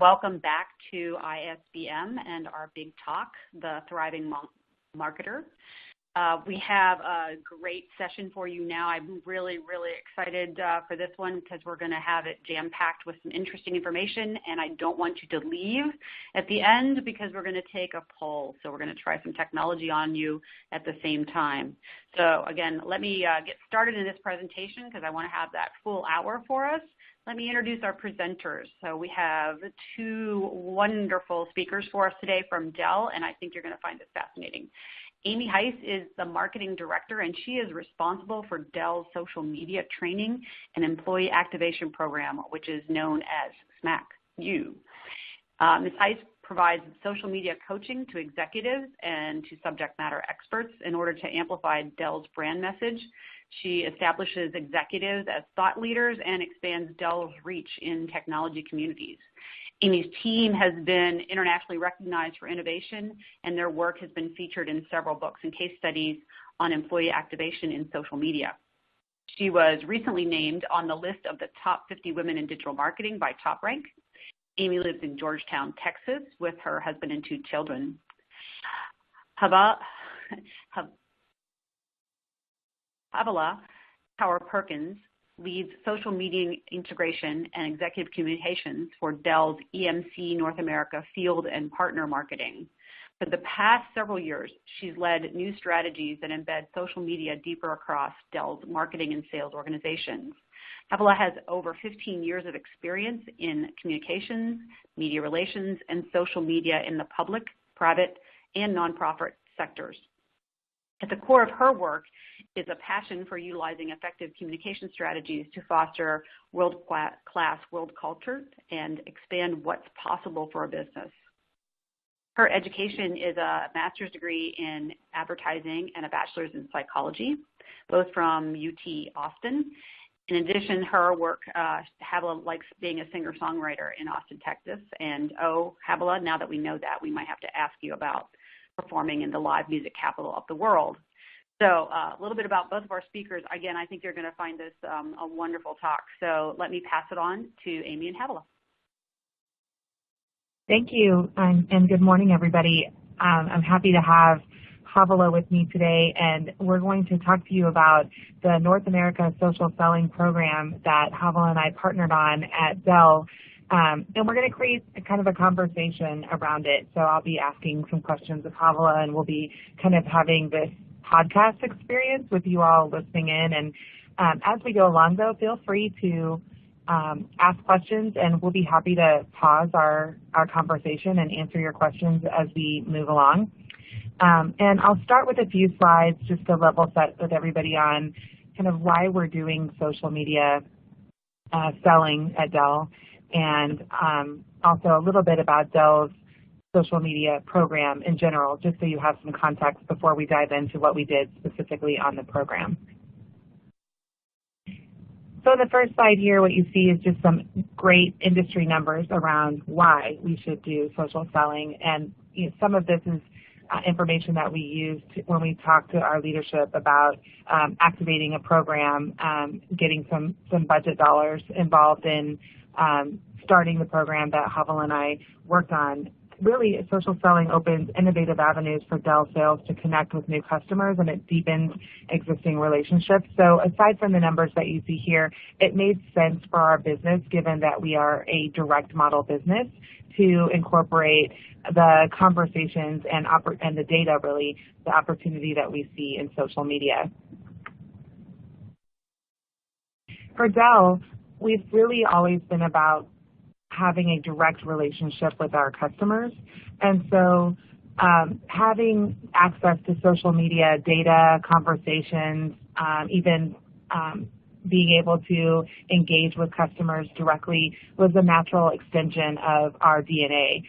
welcome back to ISBM and our big talk, The Thriving Marketer. We have a great session for you now. I'm really, really excited for this one because we're going to have it jam-packed with some interesting information, and I don't want you to leave at the end because we're going to take a poll. So we're going to try some technology on you at the same time. So again, let me get started in this presentation because I want to have that full hour for us. Let me introduce our presenters. So we have two wonderful speakers for us today from Dell, and I think you're going to find this fascinating. Amy Heiss is the marketing director, and she is responsible for Dell's social media training and employee activation program, which is known as SMAC-U. Ms. Heiss provides social media coaching to executives and to subject matter experts in order to amplify Dell's brand message. She establishes executives as thought leaders and expands Dell's reach in technology communities. Amy's team has been internationally recognized for innovation, and their work has been featured in several books and case studies on employee activation in social media. She was recently named on the list of the top 50 women in digital marketing by TopRank. Amy lives in Georgetown, Texas, with her husband and two children. Havilah, Tower-Perkins, leads social media integration and executive communications for Dell's EMC North America field and partner marketing. For the past several years, she's led new strategies that embed social media deeper across Dell's marketing and sales organizations. Havilah has over 15 years of experience in communications, media relations, and social media in the public, private, and nonprofit sectors. At the core of her work is a passion for utilizing effective communication strategies to foster world-class world culture and expand what's possible for a business. Her education is a master's degree in advertising and a bachelor's in psychology, both from UT Austin. In addition, her work, Havilah likes being a singer-songwriter in Austin, Texas. And Havilah, now that we know that, we might have to ask you about performing in the live music capital of the world. So a little bit about both of our speakers. Again, I think you're going to find this a wonderful talk. So let me pass it on to Amy and Havilah. Thank you, and good morning, everybody. I'm happy to have Havilah with me today, and we're going to talk to you about the North America Social Selling Program that Havilah and I partnered on at Dell. And we're going to create a kind of a conversation around it. So I'll be asking some questions of Havilah, and we'll be kind of having this podcast experience with you all listening in. And as we go along, though, feel free to ask questions, and we'll be happy to pause our conversation and answer your questions as we move along. And I'll start with a few slides just to level set with everybody on kind of why we're doing social media selling at Dell, and also a little bit about Dell's social media program in general, just so you have some context before we dive into what we did specifically on the program. So the first slide here, what you see is just some great industry numbers around why we should do social selling, and some of this is information that we used when we talked to our leadership about activating a program, getting some budget dollars involved in starting the program that Havilah and I worked on. Really, social selling opens innovative avenues for Dell sales to connect with new customers, and it deepens existing relationships. So aside from the numbers that you see here, it made sense for our business, given that we are a direct model business, to incorporate the conversations and the data, really, the opportunity that we see in social media. For Dell, we've really always been about having a direct relationship with our customers. And so having access to social media data, conversations, even being able to engage with customers directly was a natural extension of our DNA.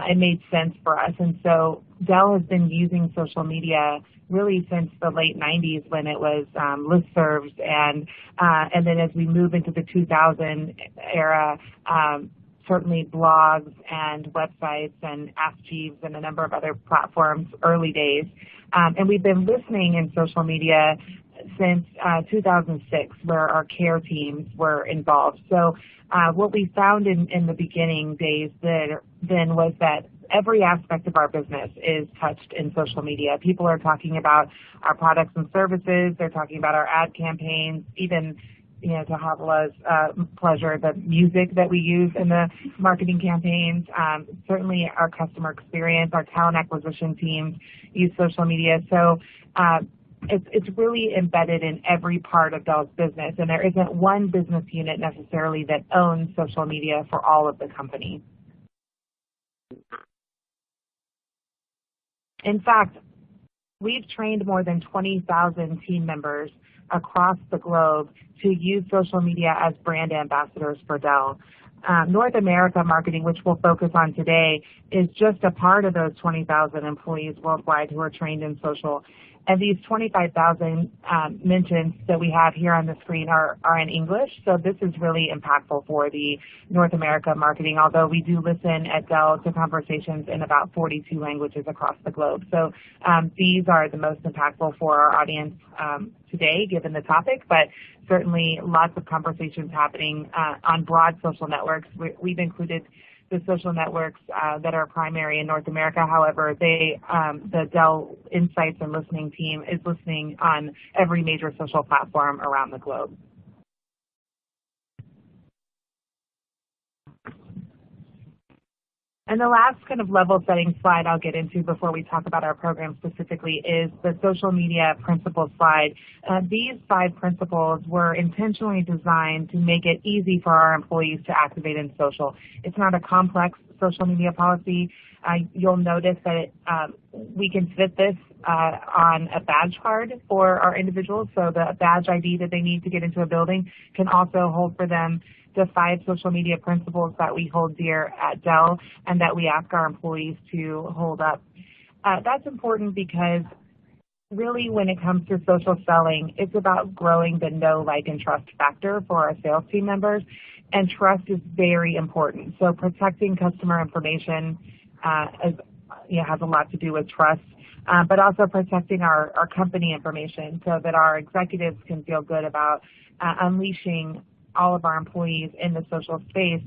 It made sense for us. And so Dell has been using social media really since the late 90s when it was listservs, and then as we move into the 2000 era, certainly blogs and websites and Ask Jeeves and a number of other platforms, early days. And we've been listening in social media since 2006, where our care teams were involved. So what we found in the beginning days then was that every aspect of our business is touched in social media. People are talking about our products and services. They're talking about our ad campaigns, even to Havilah's pleasure, the music that we use in the marketing campaigns. Certainly our customer experience, our talent acquisition teams use social media. So it's really embedded in every part of Dell's business, and there isn't one business unit necessarily that owns social media for all of the company. In fact, we've trained more than 20,000 team members across the globe to use social media as brand ambassadors for Dell. North America marketing, which we'll focus on today, is just a part of those 20,000 employees worldwide who are trained in social. And these 25,000 mentions that we have here on the screen are in English, so this is really impactful for the North America marketing, although we do listen at Dell to conversations in about 42 languages across the globe. So these are the most impactful for our audience today, given the topic, but certainly lots of conversations happening on broad social networks. We've included the social networks that are primary in North America. However, the Dell Insights and Listening team is listening on every major social platform around the globe. And the last kind of level-setting slide I'll get into before we talk about our program specifically is the social media principles slide. These 5 principles were intentionally designed to make it easy for our employees to activate in social. It's not a complex social media policy. You'll notice that we can fit this on a badge card for our individuals, so the badge ID that they need to get into a building can also hold for them the 5 social media principles that we hold dear at Dell and that we ask our employees to hold up. That's important because really when it comes to social selling, it's about growing the know, like, and trust factor for our sales team members, and trust is very important. So protecting customer information has a lot to do with trust, but also protecting our company information so that our executives can feel good about unleashing all of our employees in the social space.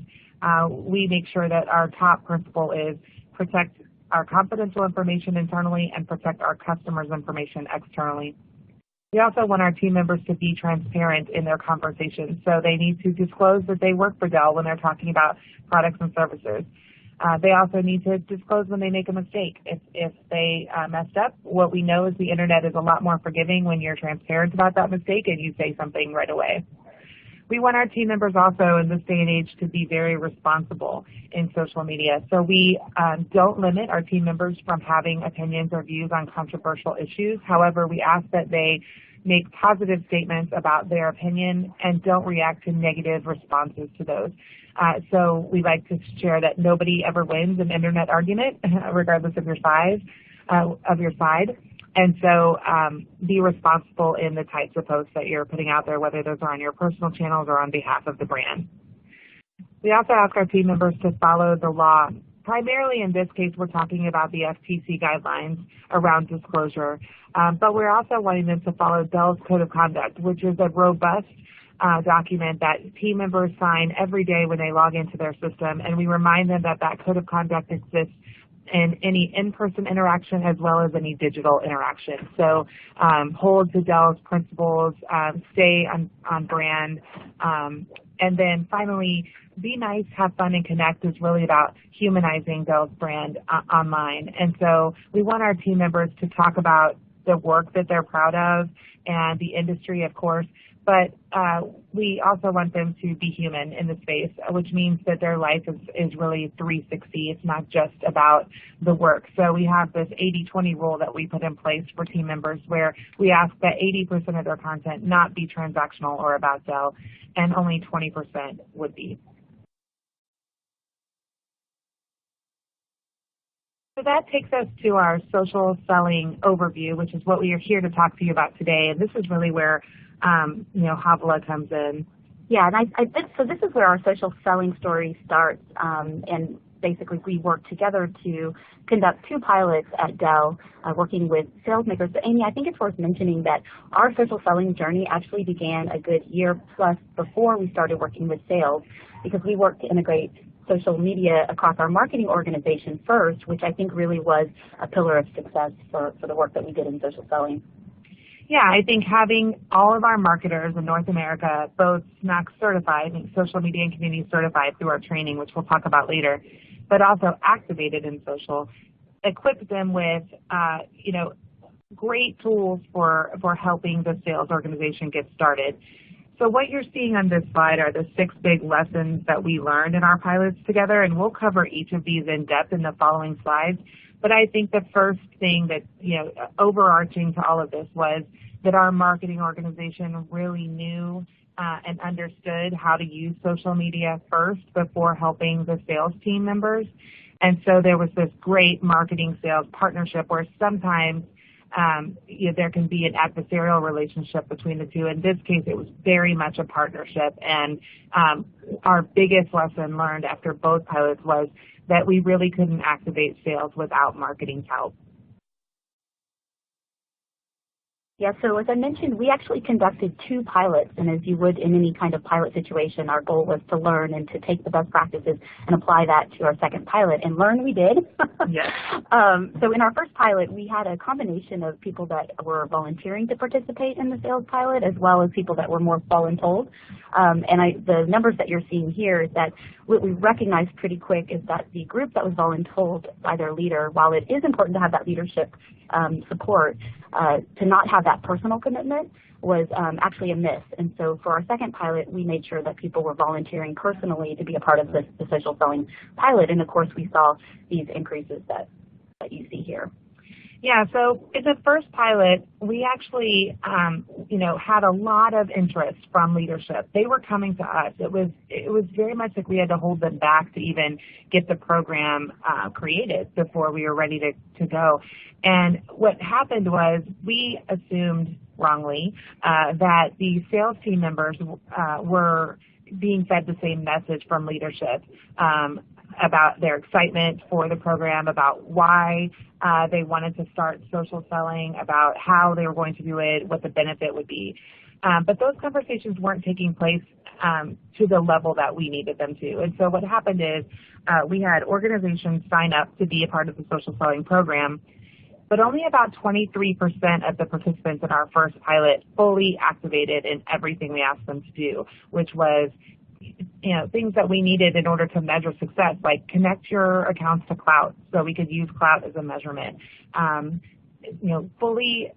We make sure that our top principle is protect our confidential information internally and protect our customers' information externally. We also want our team members to be transparent in their conversations, so they need to disclose that they work for Dell when they're talking about products and services. They also need to disclose when they make a mistake. If they messed up, what we know is the internet is a lot more forgiving when you're transparent about that mistake and you say something right away. We want our team members also in this day and age to be very responsible in social media. So we don't limit our team members from having opinions or views on controversial issues. However, we ask that they make positive statements about their opinion and don't react to negative responses to those. So we like to share that nobody ever wins an internet argument, regardless of your side. And so be responsible in the types of posts that you're putting out there, whether those are on your personal channels or on behalf of the brand. We also ask our team members to follow the law. Primarily in this case, we're talking about the FTC guidelines around disclosure, but we're also wanting them to follow Dell's Code of Conduct, which is a robust document that team members sign every day when they log into their system, and we remind them that that Code of Conduct exists in any in-person interaction as well as any digital interaction. So hold to Dell's principles, stay on brand, and then finally, be nice, have fun, and connect is really about humanizing Dell's brand online. And so we want our team members to talk about the work that they're proud of and the industry, of course, but we also want them to be human in the space, which means that their life is really 360. It's not just about the work. So we have this 80-20 rule that we put in place for team members where we ask that 80% of their content not be transactional or about Dell, and only 20% would be. So that takes us to our social selling overview, which is what we are here to talk to you about today. And this is really where Havilah comes in. Yeah, and so this is where our social selling story starts. And basically we worked together to conduct 2 pilots at Dell, working with sales makers. But Amy, I think it's worth mentioning that our social selling journey actually began a good year plus before we started working with sales, because we worked to integrate social media across our marketing organization first, which I think really was a pillar of success for the work that we did in social selling. Yeah, I think having all of our marketers in North America both SMAC certified, social media and community certified through our training, which we'll talk about later, but also activated in social, equipped them with, great tools for helping the sales organization get started. So what you're seeing on this slide are the 6 big lessons that we learned in our pilots together, and we'll cover each of these in depth in the following slides. But I think the first thing that, overarching to all of this was that our marketing organization really knew and understood how to use social media first before helping the sales team members. And so there was this great marketing sales partnership where sometimes there can be an adversarial relationship between the two. In this case, it was very much a partnership. And our biggest lesson learned after both pilots was that we really couldn't activate sales without marketing's help. Yeah, so as I mentioned, we actually conducted 2 pilots, and as you would in any kind of pilot situation, our goal was to learn and to take the best practices and apply that to our second pilot, and learn we did. Yes. So in our first pilot, we had a combination of people that were volunteering to participate in the sales pilot, as well as people that were more voluntold. The numbers that you're seeing here is that what we recognized pretty quick is that the group that was voluntold by their leader, while it is important to have that leadership support, to not have that personal commitment was actually a miss. And so for our second pilot, we made sure that people were volunteering personally to be a part of the social selling pilot. And of course, we saw these increases that you see here. Yeah, so in the first pilot, we actually, had a lot of interest from leadership. They were coming to us. It was very much like we had to hold them back to even get the program created before we were ready to go. And what happened was we assumed wrongly that the sales team members were being fed the same message from leadership about their excitement for the program, about why they wanted to start social selling, about how they were going to do it, what the benefit would be. But those conversations weren't taking place to the level that we needed them to. And so what happened is we had organizations sign up to be a part of the social selling program, but only about 23% of the participants in our first pilot fully activated in everything we asked them to do, which was things that we needed in order to measure success, like connect your accounts to clout so we could use clout as a measurement. Fully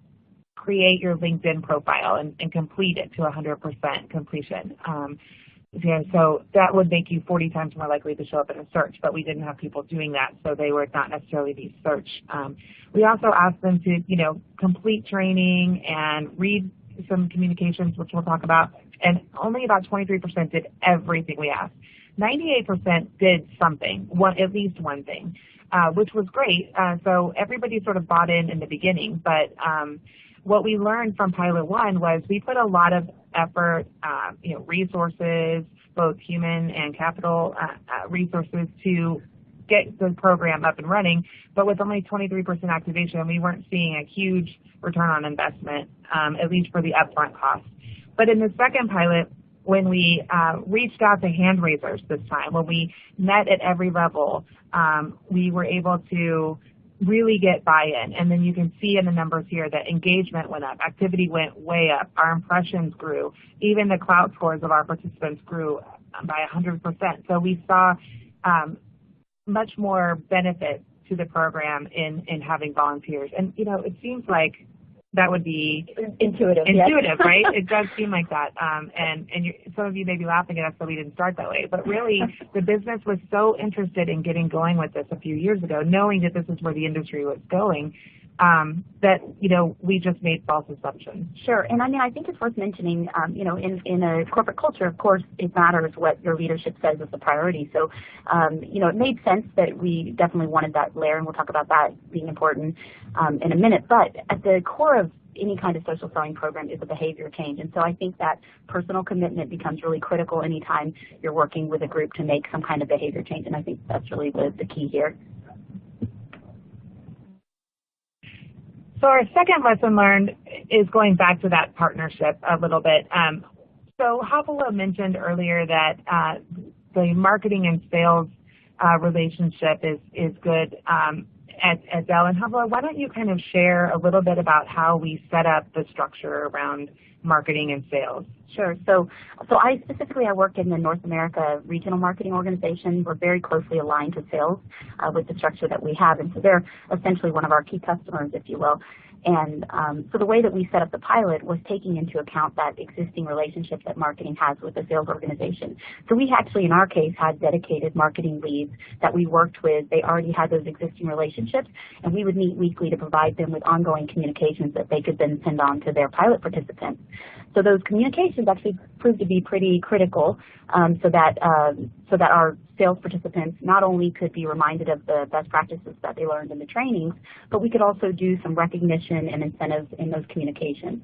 create your LinkedIn profile and complete it to 100% completion. So that would make you 40 times more likely to show up in a search, but we didn't have people doing that, so they would not necessarily be searched. We also asked them to, complete training and read some communications, which we'll talk about, and only about 23% did everything we asked. 98% did something, at least one thing, which was great. So everybody sort of bought in the beginning, but what we learned from Pilot 1 was we put a lot of effort, resources, both human and capital resources to get the program up and running, but with only 23% activation, we weren't seeing a huge return on investment, at least for the upfront cost. But in the second pilot, when we reached out to hand raisers this time, when we met at every level, we were able to really get buy-in. And then you can see in the numbers here that engagement went up, activity went way up, our impressions grew, even the clout scores of our participants grew by 100%. So we saw much more benefit to the program in having volunteers. And, it seems like that would be intuitive, right? It does seem like that. Some of you may be laughing at us that we didn't start that way. But really, the business was so interested in getting going with this a few years ago, knowing that this is where the industry was going, that, we just made false assumptions. Sure, and I think it's worth mentioning, in a corporate culture, of course, it matters what your leadership says is the priority. So, it made sense that we definitely wanted that layer, and we'll talk about that being important in a minute. But at the core of any kind of social selling program is a behavior change. And so I think that personal commitment becomes really critical anytime you're working with a group to make some kind of behavior change. And I think that's really the key here. So our second lesson learned is going back to that partnership a little bit. So Havilah mentioned earlier that the marketing and sales relationship is good at Dell. And Havilah, why don't you kind of share a little bit about how we set up the structure around marketing and sales? Sure. So I work in the North America regional marketing organization. We're very closely aligned to sales with the structure that we have, and so they're essentially one of our key customers, if you will. And so the way that we set up the pilot was taking into account that existing relationship that marketing has with the sales organization. So we actually, in our case, had dedicated marketing leads that we worked with. They already had those existing relationships, and we would meet weekly to provide them with ongoing communications that they could then send on to their pilot participants. So those communications actually proved to be pretty critical, so that our sales participants not only could be reminded of the best practices that they learned in the trainings, but we could also do some recognition and incentives in those communications.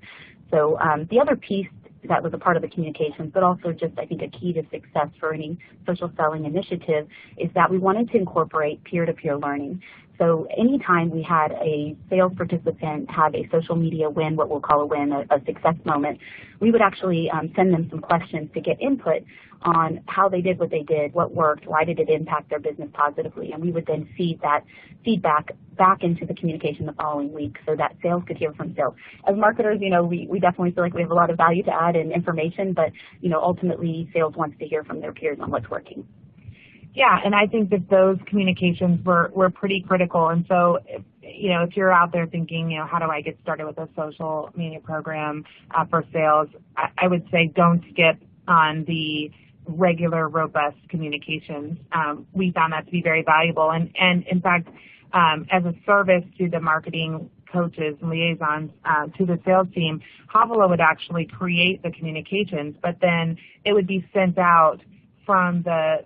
So the other piece that was a part of the communications, but also just I think a key to success for any social selling initiative, is that we wanted to incorporate peer-to-peer learning. So anytime we had a sales participant have a social media win, what we'll call a win, a success moment, we would actually send them some questions to get input on how they did what they did, what worked, why did it impact their business positively, and we would then feed that feedback back into the communication the following week so that sales could hear from sales. As marketers, we definitely feel like we have a lot of value to add in information, but, ultimately sales wants to hear from their peers on what's working. Yeah, and I think that those communications were pretty critical. And so, if you're out there thinking, how do I get started with a social media program for sales, I would say don't skip on the regular, robust communications. We found that to be very valuable. And in fact, as a service to the marketing coaches and liaisons to the sales team, Havilah would actually create the communications, but then it would be sent out from the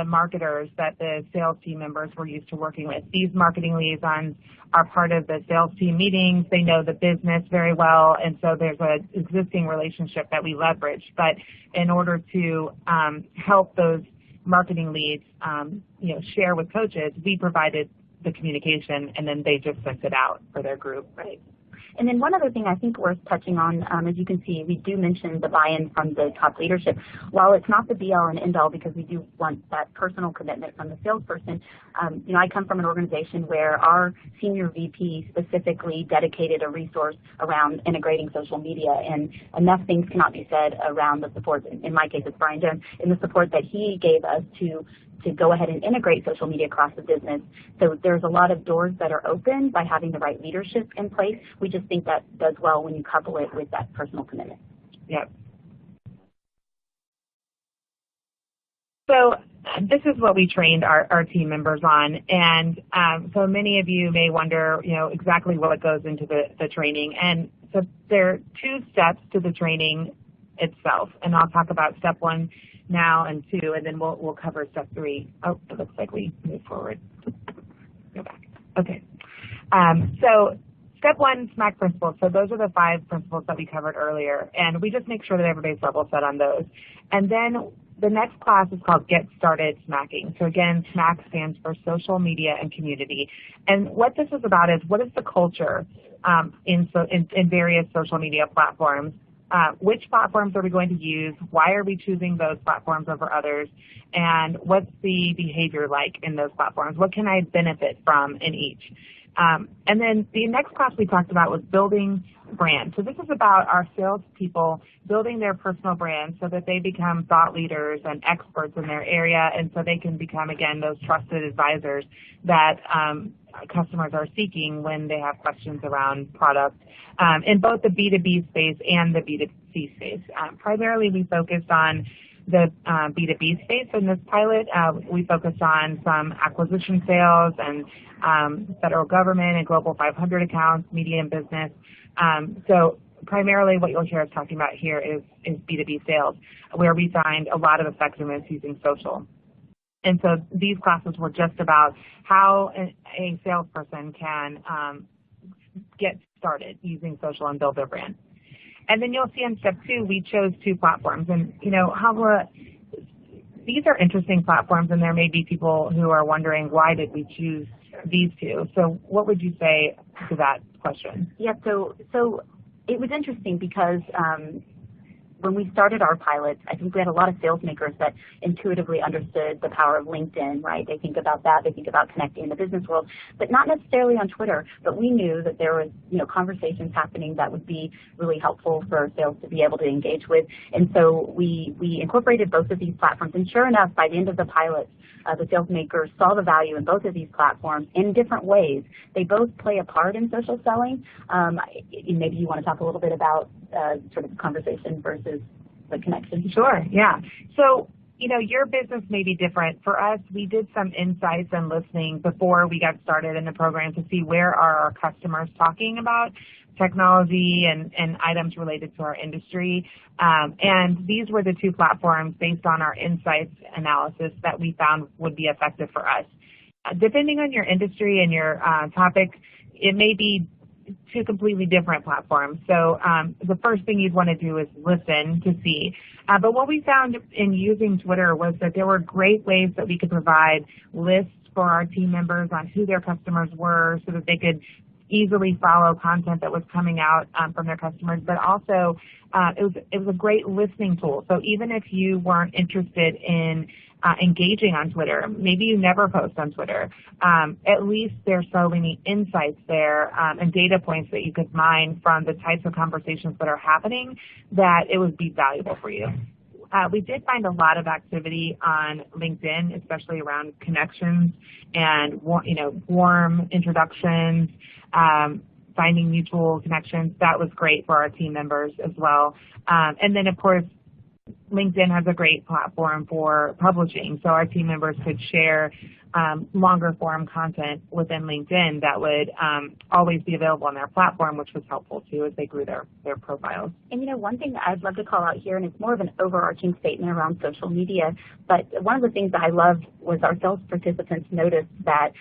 marketers that the sales team members were used to working with. These marketing liaisons are part of the sales team meetings. They know the business very well, and so there's an existing relationship that we leverage. But in order to help those marketing leads, share with coaches, we provided the communication, and then they just sent it out for their group. Right. And then one other thing I think worth touching on, as you can see, we do mention the buy-in from the top leadership. While it's not the be-all and end-all because we do want that personal commitment from the salesperson, I come from an organization where our senior VP specifically dedicated a resource around integrating social media, and enough things cannot be said around the support, in my case it's Brian Jones, in the support that he gave us to go ahead and integrate social media across the business. So there's a lot of doors that are open by having the right leadership in place. We just think that does well when you couple it with that personal commitment. Yep. So this is what we trained our team members on, and so many of you may wonder, exactly what goes into the training. And so there are 2 steps to the training itself, and I'll talk about step 1 now and 2, and then we'll cover step 3. Oh, it looks like we moved forward. Go back. Okay. So step 1, SMAC principles. So those are the 5 principles that we covered earlier, and we just make sure that everybody's level set on those. And then the next class is called Get Started Smacking. So again, SMAC stands for Social Media and Community. And what this is about is, what is the culture in various social media platforms? Which platforms are we going to use? Why are we choosing those platforms over others? And what's the behavior like in those platforms? What can I benefit from in each? And then the next class we talked about was building brand. So this is about our salespeople building their personal brand so that they become thought leaders and experts in their area, and so they can become, again, those trusted advisors that customers are seeking when they have questions around product in both the B2B space and the B2C space. Primarily we focused on the B2B space in this pilot. We focused on some acquisition sales and federal government and Global 500 accounts, media and business. So primarily what you'll hear us talking about here is B2B sales, where we find a lot of effectiveness using social. And so these classes were just about how a salesperson can get started using social and build their brand. And then you'll see in step 2, we chose 2 platforms. And, Havilah, these are interesting platforms, and there may be people who are wondering, why did we choose these 2? So what would you say to that question? Yeah, so it was interesting because when we started our pilot, I think we had a lot of sales makers that intuitively understood the power of LinkedIn, right? They think about that, they think about connecting in the business world, but not necessarily on Twitter. But we knew that there was, conversations happening that would be really helpful for sales to be able to engage with. And so we incorporated both of these platforms. And sure enough, by the end of the pilot, the sales makers saw the value in both of these platforms in different ways. They both play a part in social selling. Maybe you want to talk a little bit about sort of conversation versus the connection. Sure, yeah. So, your business may be different. For us, we did some insights and listening before we got started in the program to see where are our customers talking about technology and items related to our industry. And these were the 2 platforms based on our insights analysis that we found would be effective for us. Depending on your industry and your topic, it may be 2 completely different platforms. So the first thing you'd want to do is listen to see. But what we found in using Twitter was that there were great ways that we could provide lists for our team members on who their customers were so that they could easily follow content that was coming out from their customers, but also it was a great listening tool. So even if you weren't interested in engaging on Twitter, maybe you never post on Twitter, at least there's so many insights there and data points that you could mine from the types of conversations that are happening that it would be valuable for you. We did find a lot of activity on LinkedIn, especially around connections and warm introductions, finding mutual connections. That was great for our team members as well. And then, of course, LinkedIn has a great platform for publishing, so our team members could share longer form content within LinkedIn that would always be available on their platform, which was helpful too as they grew their profiles. And one thing that I'd love to call out here, and it's more of an overarching statement around social media, but one of the things that I loved was our sales participants noticed that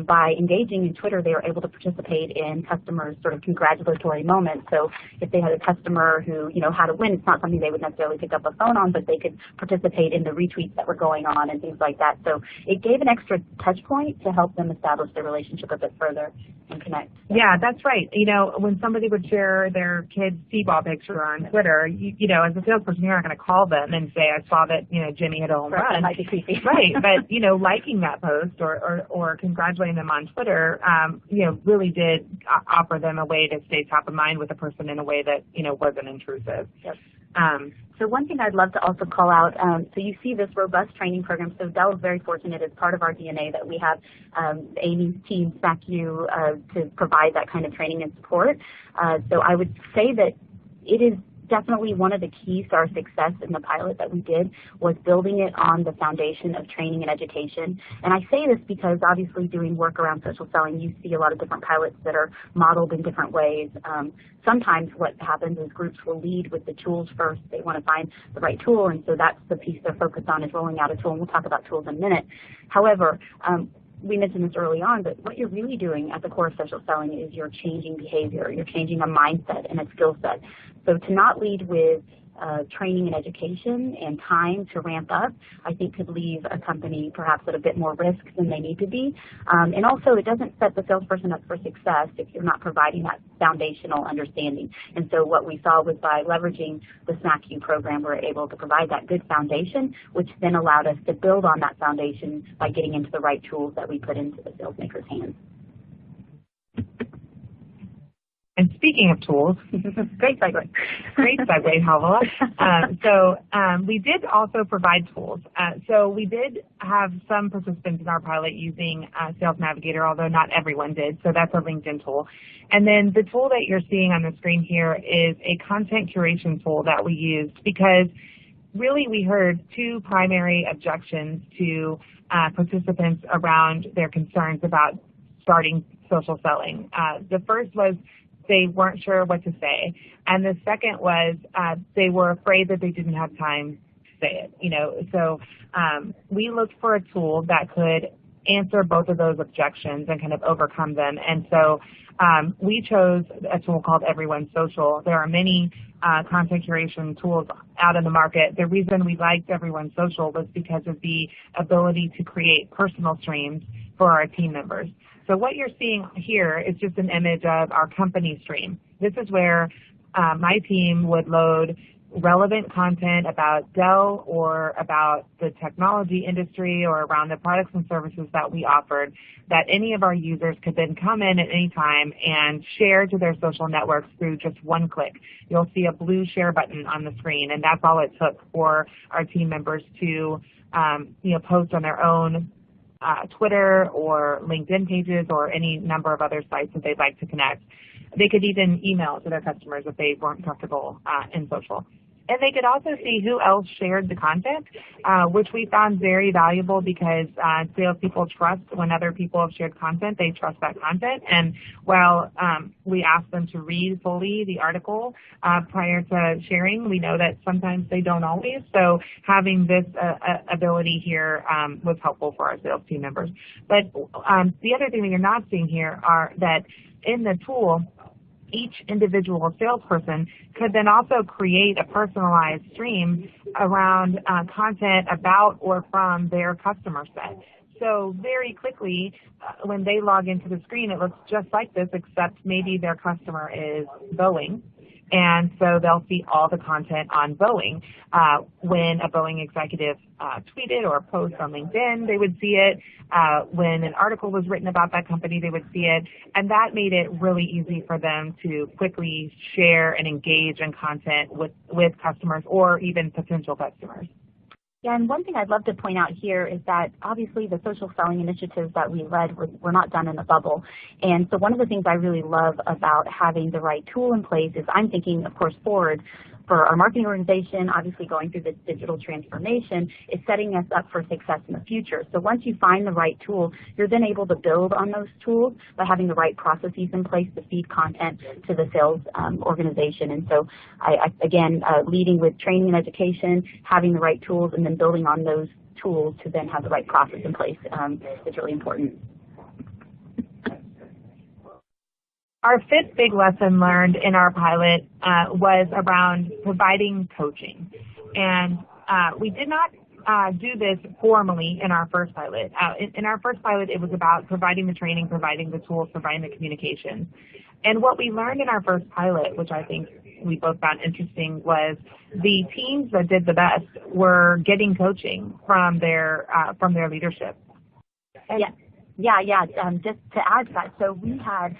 by engaging in Twitter, they were able to participate in customers' sort of congratulatory moments. So if they had a customer who had a win, it's not something they would necessarily pick up a phone on, but they could participate in the retweets that were going on and things like that. So it gave an extra touch point to help them establish their relationship a bit further and connect. Yeah, that's right. When somebody would share their kid's t-ball picture on Twitter, as a salesperson, you're not going to call them and say, I saw that, Jimmy hit a home run. That might be creepy. Right, but, liking that post or congratulating them on Twitter, really did offer them a way to stay top of mind with a person in a way that, wasn't intrusive. Yep. So one thing I'd love to also call out, so you see this robust training program. So Dell is very fortunate as part of our DNA that we have Amy's team, SmackU, to provide that kind of training and support. So I would say that it is definitely one of the keys to our success in the pilot that we did was building it on the foundation of training and education. And I say this because obviously doing work around social selling, you see a lot of different pilots that are modeled in different ways. Sometimes what happens is groups will lead with the tools first. They want to find the right tool, and so that's the piece they're focused on, is rolling out a tool, and we'll talk about tools in a minute. However, we mentioned this early on, but what you're really doing at the core of social selling is you're changing behavior. You're changing a mindset and a skill set. So to not lead with training and education and time to ramp up, I think could leave a company perhaps at a bit more risk than they need to be. And also it doesn't set the salesperson up for success if you're not providing that foundational understanding. And so what we saw was by leveraging the SmackU program, we're able to provide that good foundation, which then allowed us to build on that foundation by getting into the right tools that we put into the sales maker's hands. And speaking of tools, great segue. Great segue, Havilah. So we did also provide tools. So we did have some participants in our pilot using Sales Navigator, although not everyone did. So that's a LinkedIn tool. And then the tool that you're seeing on the screen here is a content curation tool that we used because really we heard two primary objections to participants around their concerns about starting social selling. The first was they weren't sure what to say, and the second was they were afraid that they didn't have time to say it. So we looked for a tool that could answer both of those objections and kind of overcome them. And so we chose a tool called Everyone Social. There are many content curation tools out in the market. The reason we liked Everyone Social was because of the ability to create personal streams for our team members. So what you're seeing here is just an image of our company stream. This is where my team would load relevant content about Dell or about the technology industry or around the products and services that we offered that any of our users could then come in at any time and share to their social networks through just one click. You'll see a blue share button on the screen, and that's all it took for our team members to post on their own Twitter or LinkedIn pages or any number of other sites that they'd like to connect. They could even email to their customers if they weren't comfortable in social. And they could also see who else shared the content, which we found very valuable because salespeople trust when other people have shared content, they trust that content. And while we ask them to read fully the article prior to sharing, we know that sometimes they don't always. So having this ability here was helpful for our sales team members. But the other thing that you're not seeing here are that in the tool, each individual salesperson could then also create a personalized stream around content about or from their customer set. So very quickly, when they log into the screen, it looks just like this, except maybe their customer is Boeing. And so they'll see all the content on Boeing. When a Boeing executive tweeted or posted on LinkedIn, they would see it. When an article was written about that company, they would see it. And that made it really easy for them to quickly share and engage in content with customers or even potential customers. Yeah, and one thing I'd love to point out here is that obviously the social selling initiatives that we led were not done in a bubble. And so one of the things I really love about having the right tool in place is I'm thinking, of course, forward for our marketing organization, obviously going through this digital transformation, is setting us up for success in the future. So once you find the right tool, you're then able to build on those tools by having the right processes in place to feed content to the sales organization. And so, again, leading with training and education, having the right tools, and then building on those tools to then have the right process in place is really important. Our fifth big lesson learned in our pilot was around providing coaching. And we did not do this formally in our first pilot. In our first pilot, it was about providing the training, providing the tools, providing the communication. And what we learned in our first pilot, which I think we both found interesting, was the teams that did the best were getting coaching from their leadership. And just to add to that, so we had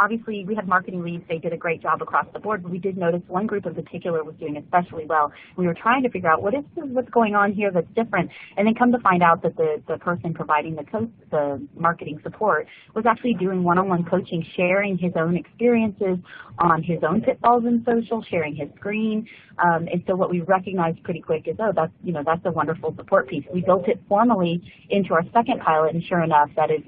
obviously, we had marketing leads. They did a great job across the board, but we did notice one group in particular was doing especially well. We were trying to figure out what's going on here that's different, and then come to find out that the person providing the marketing support was actually doing one-on-one coaching, sharing his own experiences on his own pitfalls in social, sharing his screen. And so what we recognized pretty quick is, that's a wonderful support piece. We built it formally into our second pilot, and sure enough, that is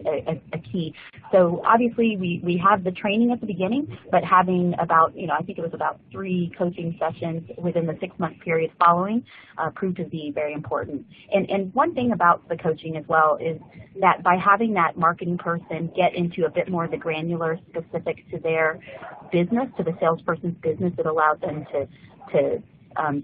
a key. So obviously, we have the training at the beginning, but having about, I think it was about 3 coaching sessions within the 6-month period following proved to be very important. And one thing about the coaching as well is that by having that marketing person get into a bit more of the granular specifics to their business, to the salesperson's business, it allowed them to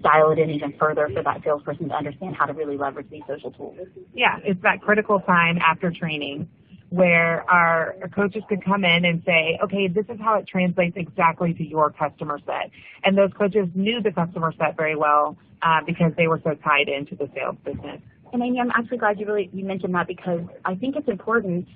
dial it in even further for that salesperson to understand how to really leverage these social tools. Yeah, it's that critical time after training where our coaches could come in and say, okay, this is how it translates exactly to your customer set. And those coaches knew the customer set very well because they were so tied into the sales business. And Amy, I'm actually glad you mentioned that, because I think it's important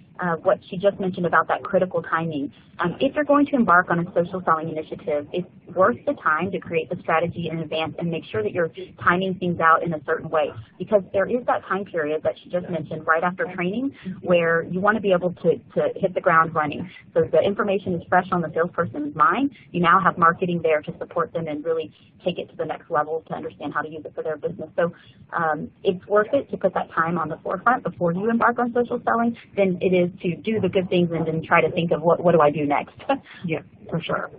what she just mentioned about that critical timing. If you're going to embark on a social selling initiative, it's worth the time to create the strategy in advance and make sure that you're timing things out in a certain way, because there is that time period that she just mentioned right after training where you want to be able to hit the ground running. So the information is fresh on the salesperson's mind. You now have marketing there to support them and really take it to the next level to understand how to use it for their business. So it's worth it to put that time on the forefront before you embark on social selling than it is to do the good things and then try to think of what do I do next. Yeah, for sure.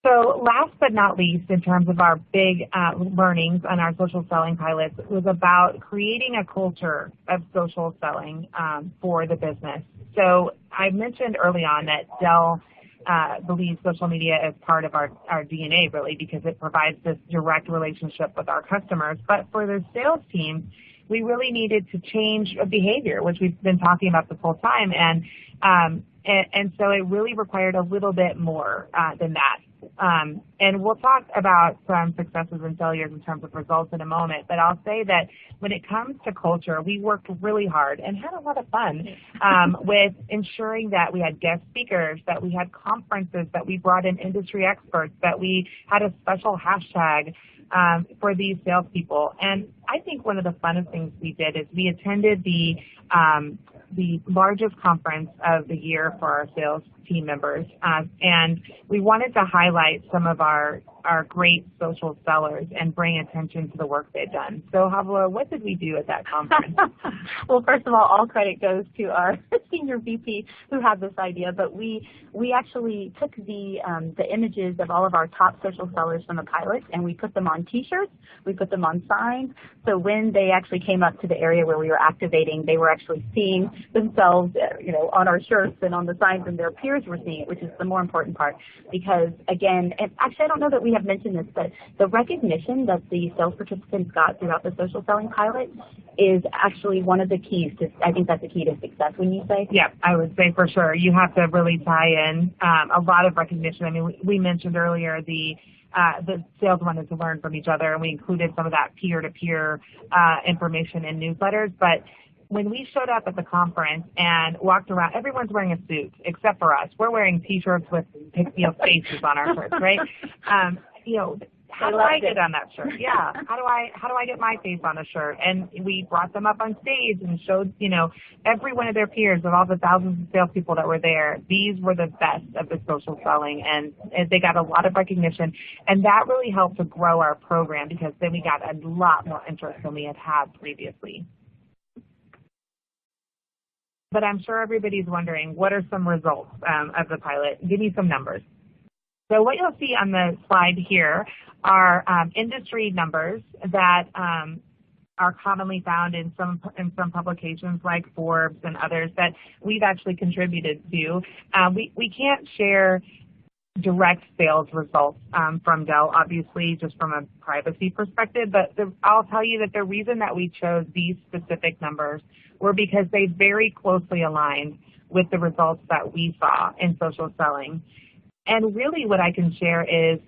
So last but not least, in terms of our big learnings on our social selling pilots, was about creating a culture of social selling for the business. So I mentioned early on that Dell believes social media is part of our DNA, really, because it provides this direct relationship with our customers. But for the sales team, we really needed to change a behavior, which we've been talking about this whole time, and so it really required a little bit more than that. And we'll talk about some successes and failures in terms of results in a moment, but I'll say that when it comes to culture, we worked really hard and had a lot of fun with ensuring that we had guest speakers, that we had conferences, that we brought in industry experts, that we had a special hashtag for these salespeople. And I think one of the funnest things we did is we attended the largest conference of the year for our sales team members, and we wanted to highlight some of our great social sellers and bring attention to the work they've done. So Havilah, what did we do at that conference? Well, first of all credit goes to our senior VP who had this idea, but we actually took the images of all of our top social sellers from the pilot, and we put them on T-shirts, we put them on signs, so when they actually came up to the area where we were activating, they were actually seeing themselves on our shirts and on the signs, and their peers were seeing it, which is the more important part, because again, and actually I don't know that we have mentioned this, but the recognition that the sales participants got throughout the social selling pilot is actually one of the keys to, I think that's the key to success, wouldn't you say? Yeah, I would say for sure. You have to really tie in a lot of recognition. I mean, we mentioned earlier the sales wanted to learn from each other, and we included some of that peer-to-peer information in newsletters, but when we showed up at the conference and walked around, everyone's wearing a suit except for us. We're wearing T-shirts with faces on our shirts, right? How do I get on that shirt? Yeah. How do I get my face on a shirt? And we brought them up on stage and showed, every one of their peers of all the thousands of salespeople that were there. These were the best of the social selling, and they got a lot of recognition. And that really helped to grow our program, because then we got a lot more interest than we had previously. But I'm sure everybody's wondering, what are some results of the pilot? Give me some numbers. So what you'll see on the slide here are industry numbers that are commonly found in some publications like Forbes and others that we've actually contributed to. We can't share direct sales results from Dell, obviously, just from a privacy perspective, but I'll tell you that the reason that we chose these specific numbers were because they very closely aligned with the results that we saw in social selling. And really what I can share is,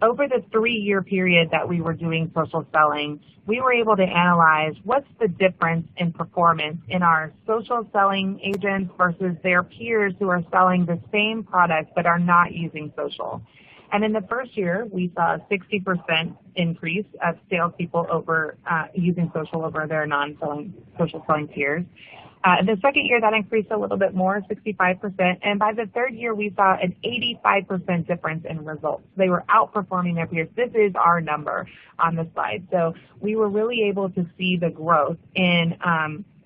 over the 3-year period that we were doing social selling, we were able to analyze what's the difference in performance in our social selling agents versus their peers who are selling the same product but are not using social. And in the first year, we saw a 60% increase of salespeople using social over their non-selling social selling peers. The second year, that increased a little bit more, 65%. And by the third year, we saw an 85% difference in results. They were outperforming their peers. This is our number on the slide. So we were really able to see the growth in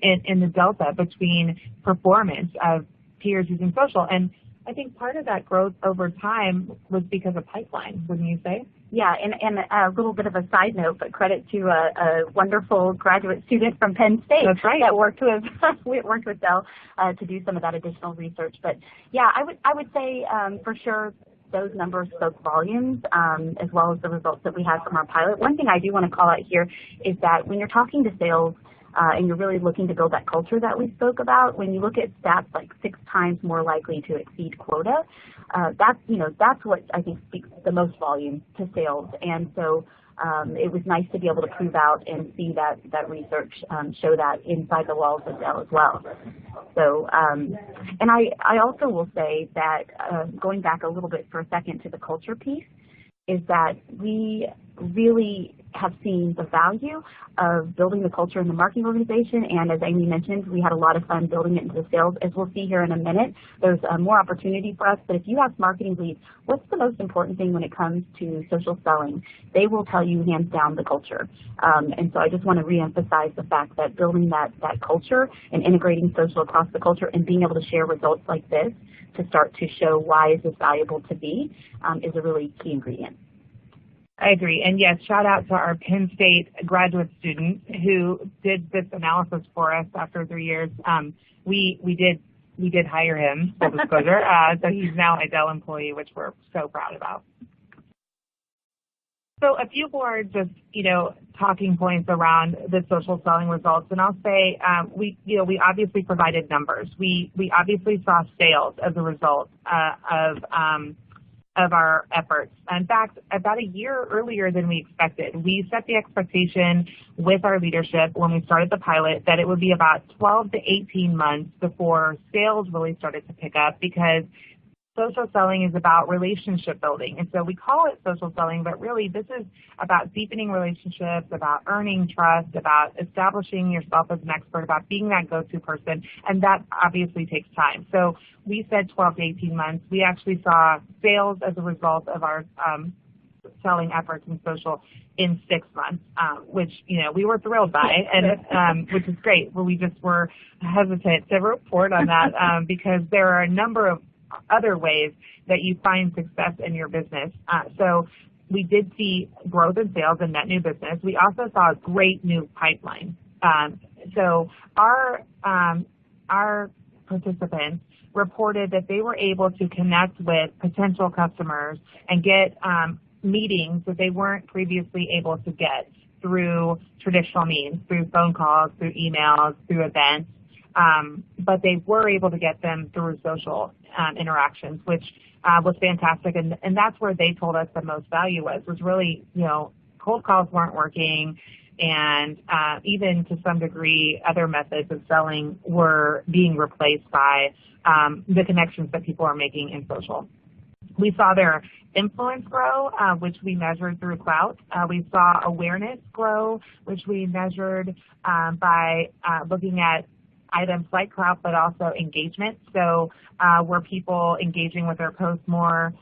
the delta between performance of peers using social. And I think part of that growth over time was because of pipeline, wouldn't you say? Yeah, and a little bit of a side note, but credit to a wonderful graduate student from Penn State. That's right. That worked with Dell to do some of that additional research. But yeah, I would say for sure those numbers spoke volumes, as well as the results that we had from our pilot. One thing I do want to call out here is that when you're talking to sales, and you're really looking to build that culture that we spoke about, when you look at stats like 6 times more likely to exceed quota, that's what I think speaks the most volume to sales. And so it was nice to be able to prove out and see that research show that inside the walls of Dell as well. So, and I also will say that going back a little bit for a second to the culture piece, is that we really have seen the value of building the culture in the marketing organization, and as Amy mentioned, we had a lot of fun building it into the sales. As we'll see here in a minute, there's more opportunity for us, but if you ask marketing leads, what's the most important thing when it comes to social selling? They will tell you hands down the culture. And so I just want to reemphasize the fact that building that culture and integrating social across the culture and being able to share results like this to start to show why is this valuable to be is a really key ingredient. I agree. And yes, shout out to our Penn State graduate student who did this analysis for us after 3 years. We did hire him, full disclosure. So he's now a Dell employee, which we're so proud about. So a few more just, talking points around the social selling results. And I'll say we obviously provided numbers. We obviously saw sales as a result of our efforts. In fact, about a year earlier than we expected. We set the expectation with our leadership when we started the pilot that it would be about 12 to 18 months before sales really started to pick up, because social selling is about relationship building. And so we call it social selling, but really this is about deepening relationships, about earning trust, about establishing yourself as an expert, about being that go-to person, and that obviously takes time. So we said 12 to 18 months. We actually saw sales as a result of our selling efforts in social in 6 months, which, we were thrilled by, and which is great. But we just were hesitant to report on that because there are a number of other ways that you find success in your business. So we did see growth in sales and net new business. We also saw a great new pipeline. So our participants reported that they were able to connect with potential customers and get meetings that they weren't previously able to get through traditional means, through phone calls, through emails, through events. But they were able to get them through social interactions, which was fantastic. And that's where they told us the most value was really, cold calls weren't working, and even to some degree other methods of selling were being replaced by the connections that people are making in social. We saw their influence grow, which we measured through clout. We saw awareness grow, which we measured by looking at items like clout, but also engagement. So were people engaging with their posts more?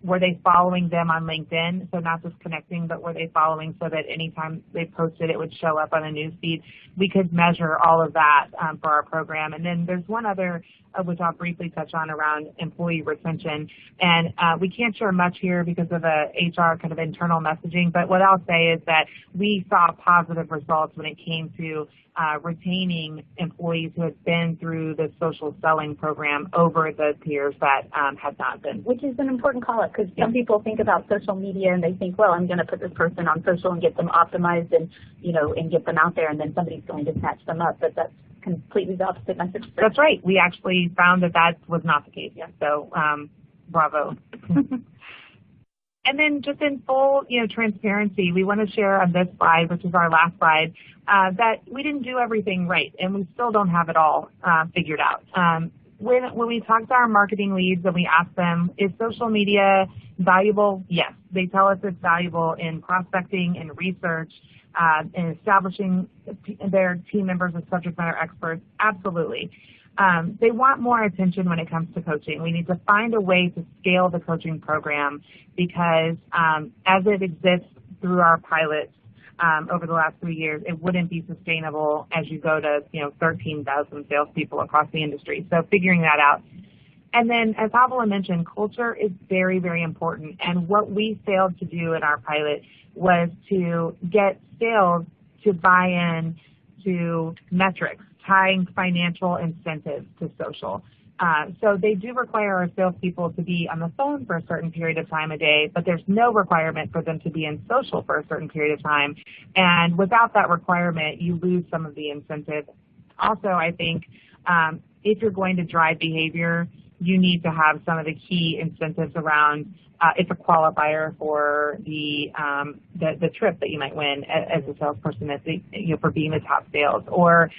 Were they following them on LinkedIn? So not just connecting, but were they following so that anytime they posted, it would show up on a news feed? We could measure all of that for our program. And then there's one other, which I'll briefly touch on, around employee retention. And we can't share much here because of the HR kind of internal messaging, but what I'll say is that we saw positive results when it came to retaining employees who had been through the social selling program over the peers that had not been. Which is an important call-out, because some people think about social media and they think, well, I'm going to put this person on social and get them optimized and, and get them out there, and then somebody's going to snatch them up. But that's completely the opposite message. That's right. We actually found that was not the case. Yeah. So bravo. And then just in full, transparency, we want to share on this slide, which is our last slide, that we didn't do everything right, and we still don't have it all figured out. When we talk to our marketing leads and we ask them, is social media valuable? Yes. They tell us it's valuable in prospecting and research, in establishing their team members as subject matter experts. Absolutely. They want more attention when it comes to coaching. We need to find a way to scale the coaching program, because as it exists through our pilots over the last 3 years, it wouldn't be sustainable as you go to 13,000 salespeople across the industry. So figuring that out. And then, as Havilah mentioned, culture is very, very important. And what we failed to do in our pilot was to get sales to buy in to metrics, tying financial incentives to social. So they do require our salespeople to be on the phone for a certain period of time a day, but there's no requirement for them to be in social for a certain period of time. And without that requirement, you lose some of the incentive. Also, I think if you're going to drive behavior, you need to have some of the key incentives around it's a qualifier for the trip that you might win as a salesperson, for being the top sales, or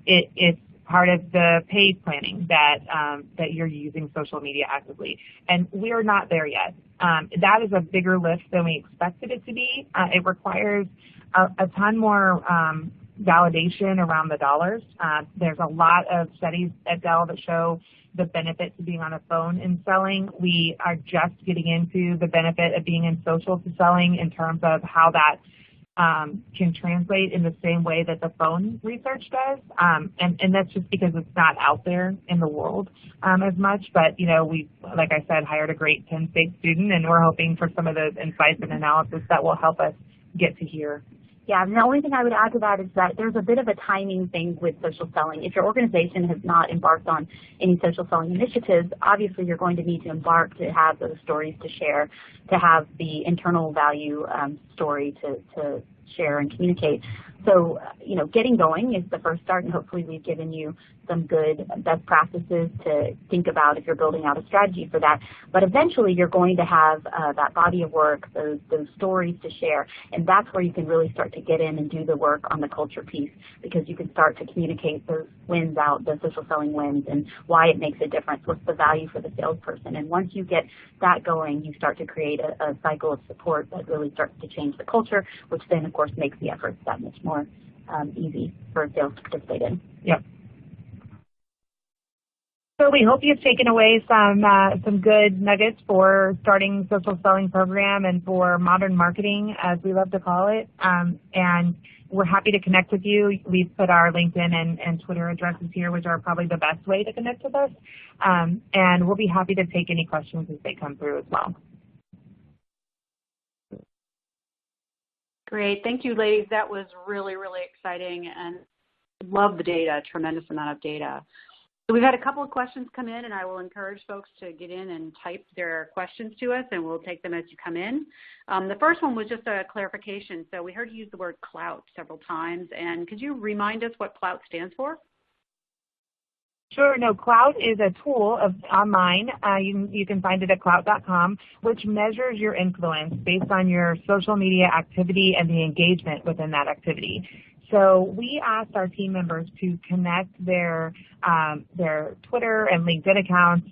it's part of the paid planning that you're using social media actively. And we're not there yet. That is a bigger lift than we expected it to be. It requires a ton more validation around the dollars. There's a lot of studies at Dell that show the benefit to being on a phone in selling. We are just getting into the benefit of being in social to selling in terms of how that can translate in the same way that the phone research does. And that's just because it's not out there in the world as much. But, we, like I said, hired a great Penn State student, and we're hoping for some of those insights and analysis that will help us get to here. Yeah, and the only thing I would add to that is that there's a bit of a timing thing with social selling. If your organization has not embarked on any social selling initiatives, obviously you're going to need to embark to have those stories to share, to have the internal value story to share and communicate. So, getting going is the first start, and hopefully we've given you some good best practices to think about if you're building out a strategy for that. But eventually you're going to have that body of work, those stories to share, and that's where you can really start to get in and do the work on the culture piece, because you can start to communicate those wins out, the social selling wins, and why it makes a difference, what's the value for the salesperson. And once you get that going, you start to create a cycle of support that really starts to change the culture, which then, of course, makes the efforts that much more easy for sales to participate in. Yep. So we hope you've taken away some good nuggets for starting social selling program and for modern marketing, as we love to call it. And we're happy to connect with you. We've put our LinkedIn and Twitter addresses here, which are probably the best way to connect with us. And we'll be happy to take any questions as they come through as well. Great. Thank you, ladies. That was really, really exciting, and love the data, tremendous amount of data. So we've had a couple of questions come in, and I will encourage folks to get in and type their questions to us, and we'll take them as you come in. The first one was just a clarification. So we heard you use the word clout several times, and could you remind us what clout stands for? Sure. No, Clout is a tool online. You can find it at clout.com, which measures your influence based on your social media activity and the engagement within that activity. So we asked our team members to connect their Twitter and LinkedIn accounts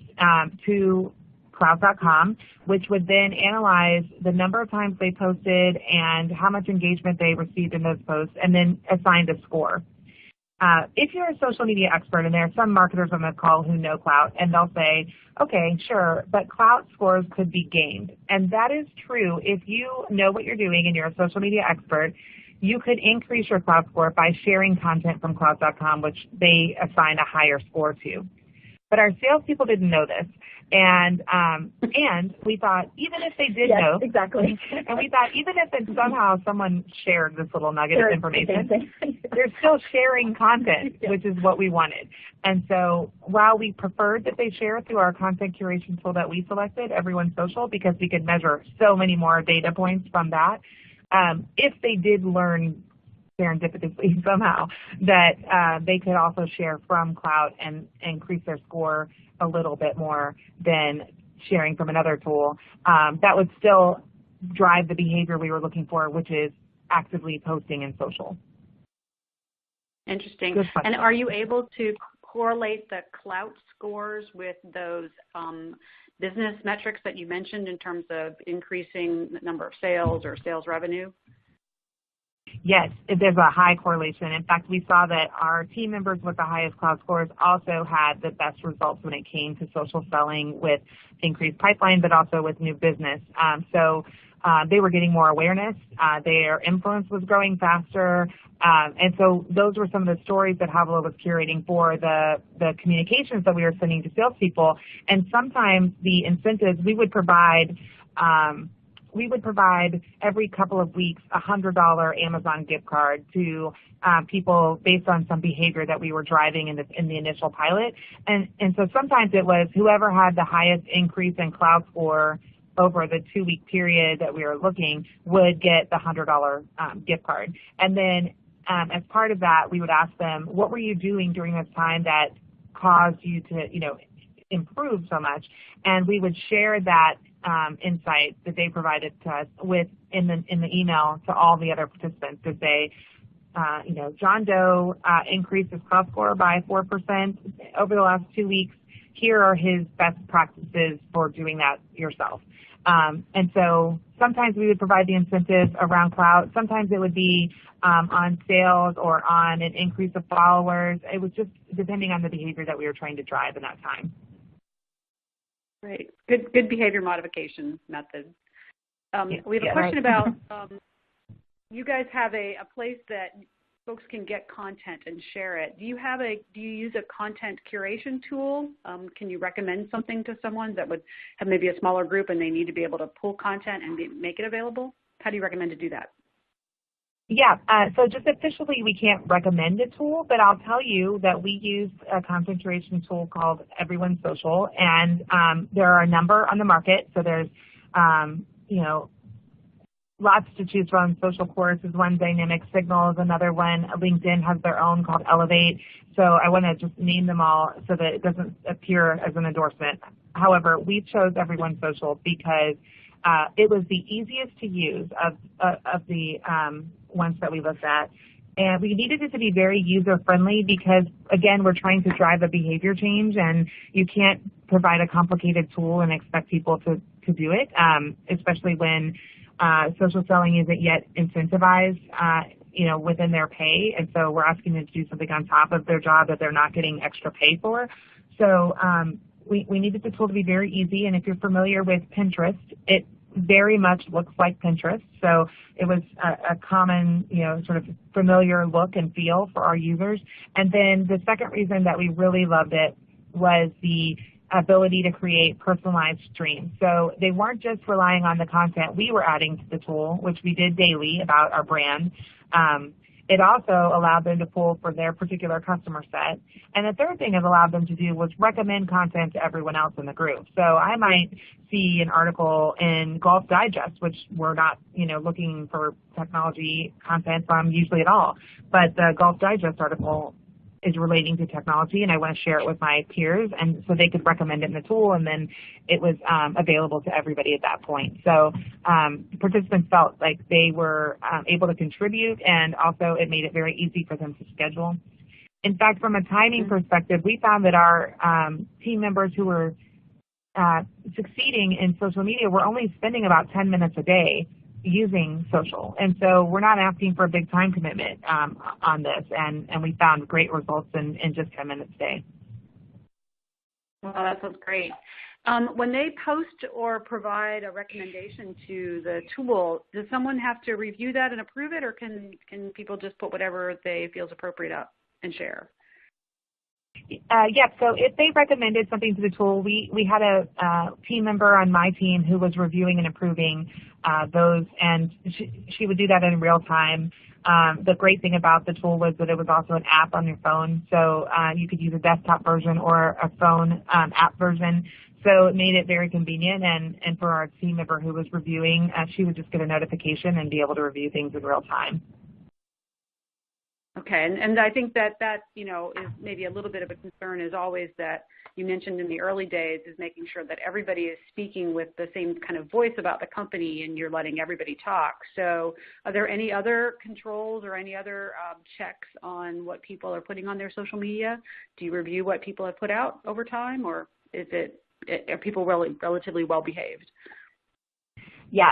to clout.com, which would then analyze the number of times they posted and how much engagement they received in those posts, and then assigned a score. If you're a social media expert, and there are some marketers on the call who know Clout, and they'll say, okay, sure, but Clout scores could be gamed. And that is true. If you know what you're doing and you're a social media expert, you could increase your Clout score by sharing content from clout.com, which they assign a higher score to. But our salespeople didn't know this. And we thought, even if they did know, exactly. And we thought, even if somehow someone shared this little nugget of information, they're still sharing content, which is what we wanted. And so while we preferred that they share through our content curation tool that we selected, Everyone Social, because we could measure so many more data points from that, if they did learn serendipitously somehow that they could also share from Clout and increase their score a little bit more than sharing from another tool, that would still drive the behavior we were looking for, which is actively posting in social. Interesting. And are you able to correlate the Clout scores with those business metrics that you mentioned in terms of increasing the number of sales or sales revenue? Yes, there's a high correlation. In fact, we saw that our team members with the highest Clout scores also had the best results when it came to social selling with increased pipeline, but also with new business. So they were getting more awareness. Their influence was growing faster. And so those were some of the stories that Havilah was curating for the communications that we were sending to salespeople. And sometimes the incentives we would provide every couple of weeks a $100 Amazon gift card to people based on some behavior that we were driving in the initial pilot. And so sometimes it was whoever had the highest increase in Clout score over the 2-week period that we were looking would get the $100 gift card. And then as part of that, we would ask them, what were you doing during this time that caused you to, improved so much, and we would share that insight that they provided to us in the email to all the other participants to say, John Doe increased his clout score by 4% over the last 2 weeks. Here are his best practices for doing that yourself. And so sometimes we would provide the incentive around clout. Sometimes it would be on sales or on an increase of followers. It was just depending on the behavior that we were trying to drive in that time. Great. Good behavior modification method. We have a question about, you guys have a place that folks can get content and share it. Do you use a content curation tool? Can you recommend something to someone that would have maybe a smaller group and they need to be able to pull content and make it available? How do you recommend to do that? Yeah, so just officially we can't recommend a tool, but I'll tell you that we use a content curation tool called Everyone Social, and there are a number on the market. So there's, lots to choose from. Social Course is one, Dynamic Signal is another one. LinkedIn has their own called Elevate. So I want to just name them all so that it doesn't appear as an endorsement. However, we chose Everyone Social because it was the easiest to use of the ones that we looked at. And we needed it to be very user-friendly because, again, we're trying to drive a behavior change, and you can't provide a complicated tool and expect people to do it, especially when social selling isn't yet incentivized, within their pay. And so we're asking them to do something on top of their job that they're not getting extra pay for. So we needed the tool to be very easy. And if you're familiar with Pinterest, it very much looks like Pinterest. So it was a common, sort of familiar look and feel for our users. And then the second reason that we really loved it was the ability to create personalized streams. So they weren't just relying on the content we were adding to the tool, which we did daily about our brand. It also allowed them to pull for their particular customer set. And the third thing it allowed them to do was recommend content to everyone else in the group. So I might see an article in Golf Digest, which we're not, looking for technology content from usually at all. But the Golf Digest article is relating to technology, and I want to share it with my peers, and so they could recommend it in the tool, and then it was available to everybody at that point. So participants felt like they were able to contribute, and also it made it very easy for them to schedule. In fact, from a timing perspective, we found that our team members who were succeeding in social media were only spending about 10 minutes a day using social. And so we're not asking for a big time commitment on this, and we found great results in just 10 minutes a day. Well, that sounds great. When they post or provide a recommendation to the tool, does someone have to review that and approve it, or can people just put whatever they feel is appropriate up and share? So if they recommended something to the tool, we had a team member on my team who was reviewing and approving those, and she would do that in real time. The great thing about the tool was that it was also an app on your phone, so you could use a desktop version or a phone app version. So it made it very convenient, and for our team member who was reviewing, she would just get a notification and be able to review things in real time. Okay, and I think that is maybe a little bit of a concern is always that you mentioned in the early days is making sure that everybody is speaking with the same kind of voice about the company and you're letting everybody talk. So are there any other controls or any other checks on what people are putting on their social media? Do you review what people have put out over time, or are people relatively well behaved? Yeah,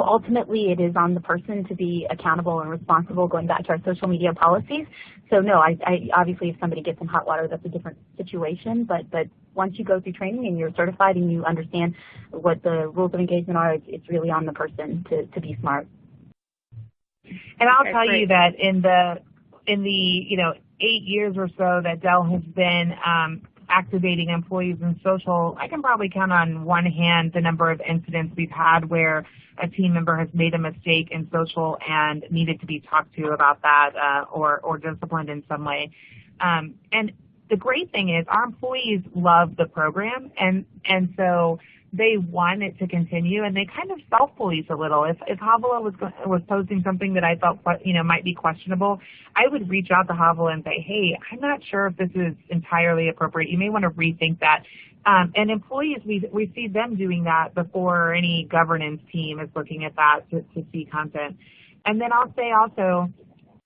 ultimately it is on the person to be accountable and responsible, going back to our social media policies. So no, I obviously if somebody gets in hot water, that's a different situation, but once you go through training and you're certified and you understand what the rules of engagement are, it's really on the person to be smart. And I'll tell you that in the 8 years or so that Dell has been activating employees in social, I can probably count on one hand the number of incidents we've had where a team member has made a mistake in social and needed to be talked to about that or disciplined in some way. And the great thing is our employees love the program, and so they want it to continue, and they kind of self-police a little. If Havilah was posting something that I felt might be questionable, I would reach out to Havilah and say, hey, I'm not sure if this is entirely appropriate. You may want to rethink that. And employees, we see them doing that before any governance team is looking at that to see content. And then I'll say also,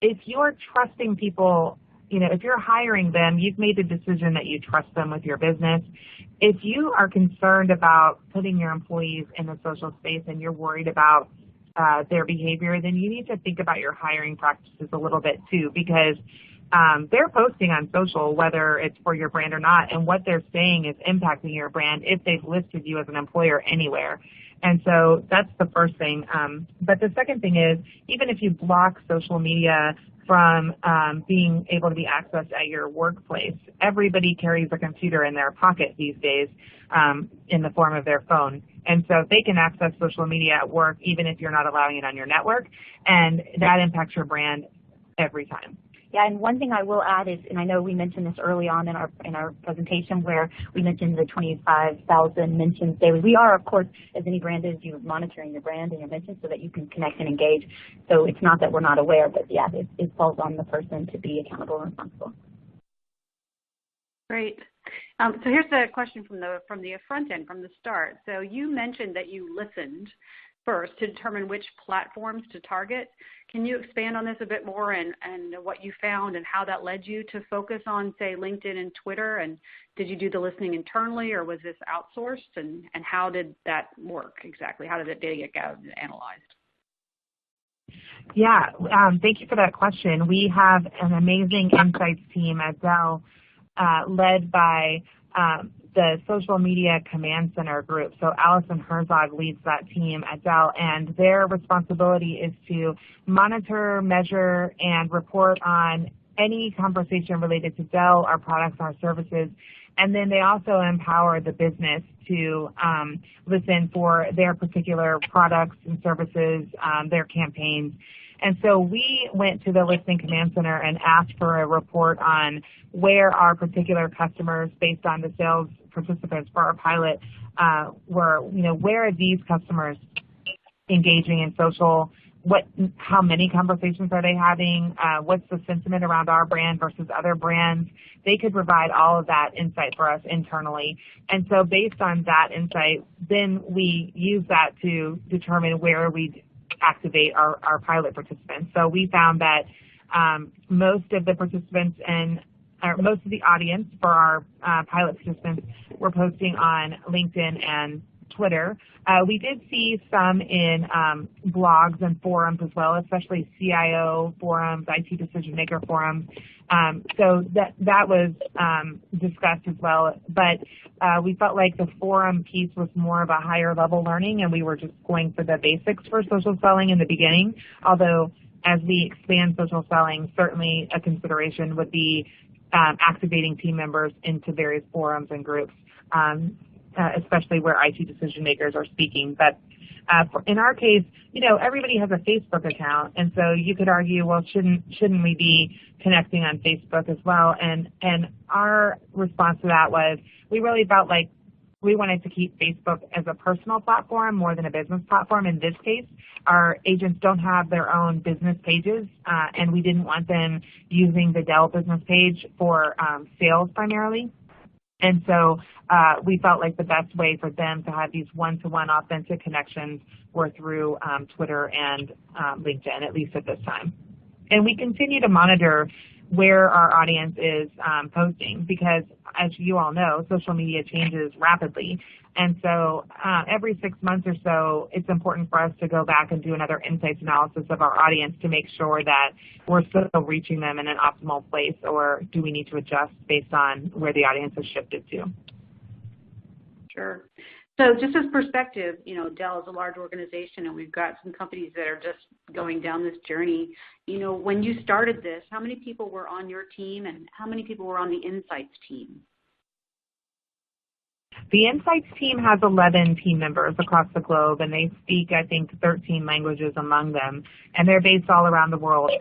if you're trusting people, if you're hiring them, you've made the decision that you trust them with your business. If you are concerned about putting your employees in a social space and you're worried about their behavior, then you need to think about your hiring practices a little bit too, because they're posting on social, whether it's for your brand or not, and what they're saying is impacting your brand if they've listed you as an employer anywhere. And so that's the first thing. But the second thing is, even if you block social media from being able to be accessed at your workplace, everybody carries a computer in their pocket these days in the form of their phone. And so they can access social media at work even if you're not allowing it on your network, and that impacts your brand every time. Yeah, and one thing I will add is, and I know we mentioned this early on in our presentation where we mentioned the 25,000 mentions daily. We are, of course, as any brand is, you're monitoring your brand and your mentions so that you can connect and engage. So it's not that we're not aware, but yeah, it falls on the person to be accountable and responsible. Great. So here's the question from the front end, from the start. So you mentioned that you listened first to determine which platforms to target. Can you expand on this a bit more and what you found and how that led you to focus on, say, LinkedIn and Twitter? And did you do the listening internally, or was this outsourced? And how did that work exactly? How did the data get analyzed? Yeah, thank you for that question. We have an amazing insights team at Dell led by the social media command center group. So Allison Herzog leads that team at Dell, and their responsibility is to monitor, measure, and report on any conversation related to Dell, our products, our services. And then they also empower the business to listen for their particular products and services, their campaigns. And so we went to the Listening Command Center and asked for a report on where our particular customers, based on the sales participants for our pilot, were, where are these customers engaging in social? How many conversations are they having? What's the sentiment around our brand versus other brands? They could provide all of that insight for us internally. And so based on that insight, then we use that to determine where we activate our pilot participants. So we found that most of the participants most of the audience for our pilot participants were posting on LinkedIn and Twitter. We did see some in blogs and forums as well, especially CIO forums, IT decision maker forums. So that was discussed as well. But we felt like the forum piece was more of a higher level learning, and we were just going for the basics for social selling in the beginning. Although as we expand social selling, certainly a consideration would be activating team members into various forums and groups. Especially where IT decision makers are speaking. But in our case, everybody has a Facebook account, and so you could argue, well, shouldn't we be connecting on Facebook as well? And our response to that was, we really felt like we wanted to keep Facebook as a personal platform more than a business platform. In this case, our agents don't have their own business pages, and we didn't want them using the Dell business page for sales primarily. And so we felt like the best way for them to have these one-to-one authentic connections were through Twitter and LinkedIn, at least at this time. And we continue to monitor where our audience is posting because, as you all know, social media changes rapidly. And so every 6 months or so, it's important for us to go back and do another insights analysis of our audience to make sure that we're still reaching them in an optimal place, or do we need to adjust based on where the audience has shifted to. Sure. So just as perspective, Dell is a large organization, and we've got some companies that are just going down this journey. When you started this, how many people were on your team, and how many people were on the Insights team? The Insights team has 11 team members across the globe, and they speak, I think, 13 languages among them, and they're based all around the world.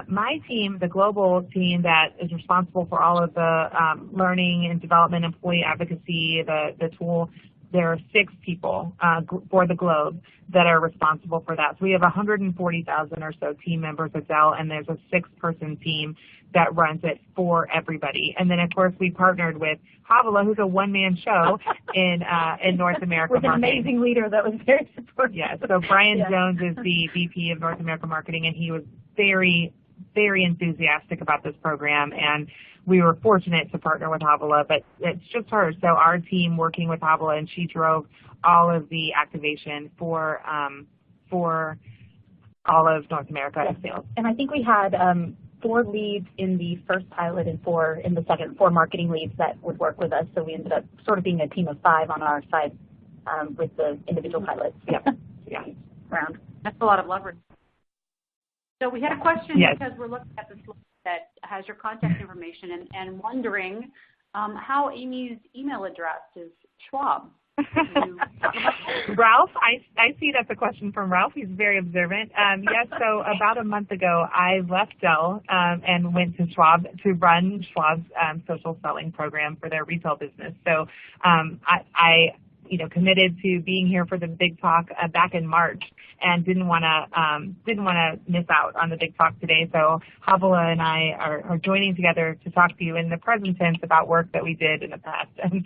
My team, the global team that is responsible for all of the learning and development, employee advocacy, the tool, there are 6 people for the globe that are responsible for that. So we have 140,000 or so team members at Dell, and there's a 6-person team that runs it for everybody. And then, of course, we partnered with Havilah, who's a one-man show in North America with marketing. With an amazing leader that was very supportive. Yes, so Brian Jones is the VP of North America marketing, and he was very, very enthusiastic about this program, and we were fortunate to partner with Havilah, but it's just her. So our team working with Havilah, and she drove all of the activation for all of North America sales. And I think we had 4 leads in the first pilot and 4 in the second, 4 marketing leads that would work with us. So we ended up sort of being a team of 5 on our side with the individual pilots. Yeah. Round. That's a lot of leverage. So we had a question because we're looking at this list that has your contact information and wondering how Amy's email address is Schwab. Ralph, I see that's a question from Ralph. He's very observant. Yes, so about a month ago, I left Dell and went to Schwab to run Schwab's social selling program for their retail business. So I committed to being here for the big talk back in March, and didn't want to miss out on the big talk today. So Havilah and I are joining together to talk to you in the present tense about work that we did in the past. And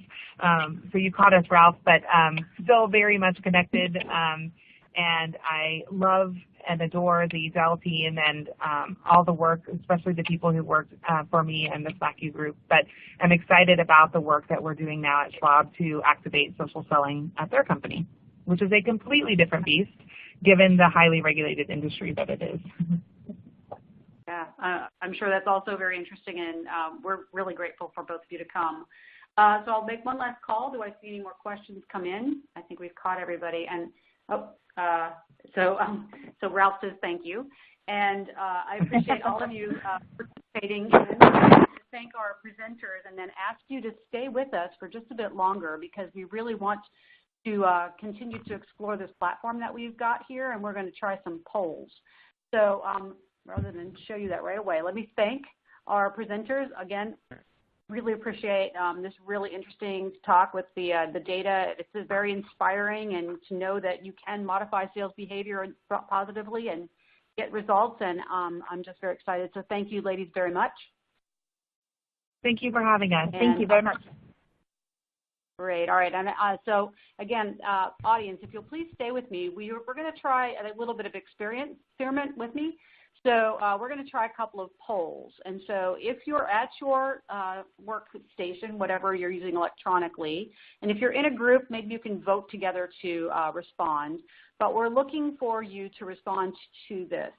so you caught us, Ralph, but still very much connected. And I love and adore the Dell team and all the work, especially the people who worked for me and the SmackU group. But I'm excited about the work that we're doing now at Schwab to activate social selling at their company, which is a completely different beast given the highly regulated industry that it is. Yeah, I'm sure that's also very interesting, and we're really grateful for both of you to come. So I'll make one last call. Do I see any more questions come in? I think we've caught everybody. And so Ralph says thank you, and I appreciate all of you participating. And I want to thank our presenters, and then ask you to stay with us for just a bit longer, because we really want to continue to explore this platform that we've got here, and we're going to try some polls. So rather than show you that right away, let me thank our presenters again. Really appreciate this really interesting talk with the data. It's very inspiring, and to know that you can modify sales behavior positively and get results, and I'm just very excited. So thank you, ladies, very much. Thank you for having us. Thank you very much. Great. All right. And so again, audience, if you'll please stay with me, we're going to try a little bit of experiment with me. So we're going to try a couple of polls. And so if you're at your workstation, whatever you're using electronically, and if you're in a group, maybe you can vote together to respond. But we're looking for you to respond to this.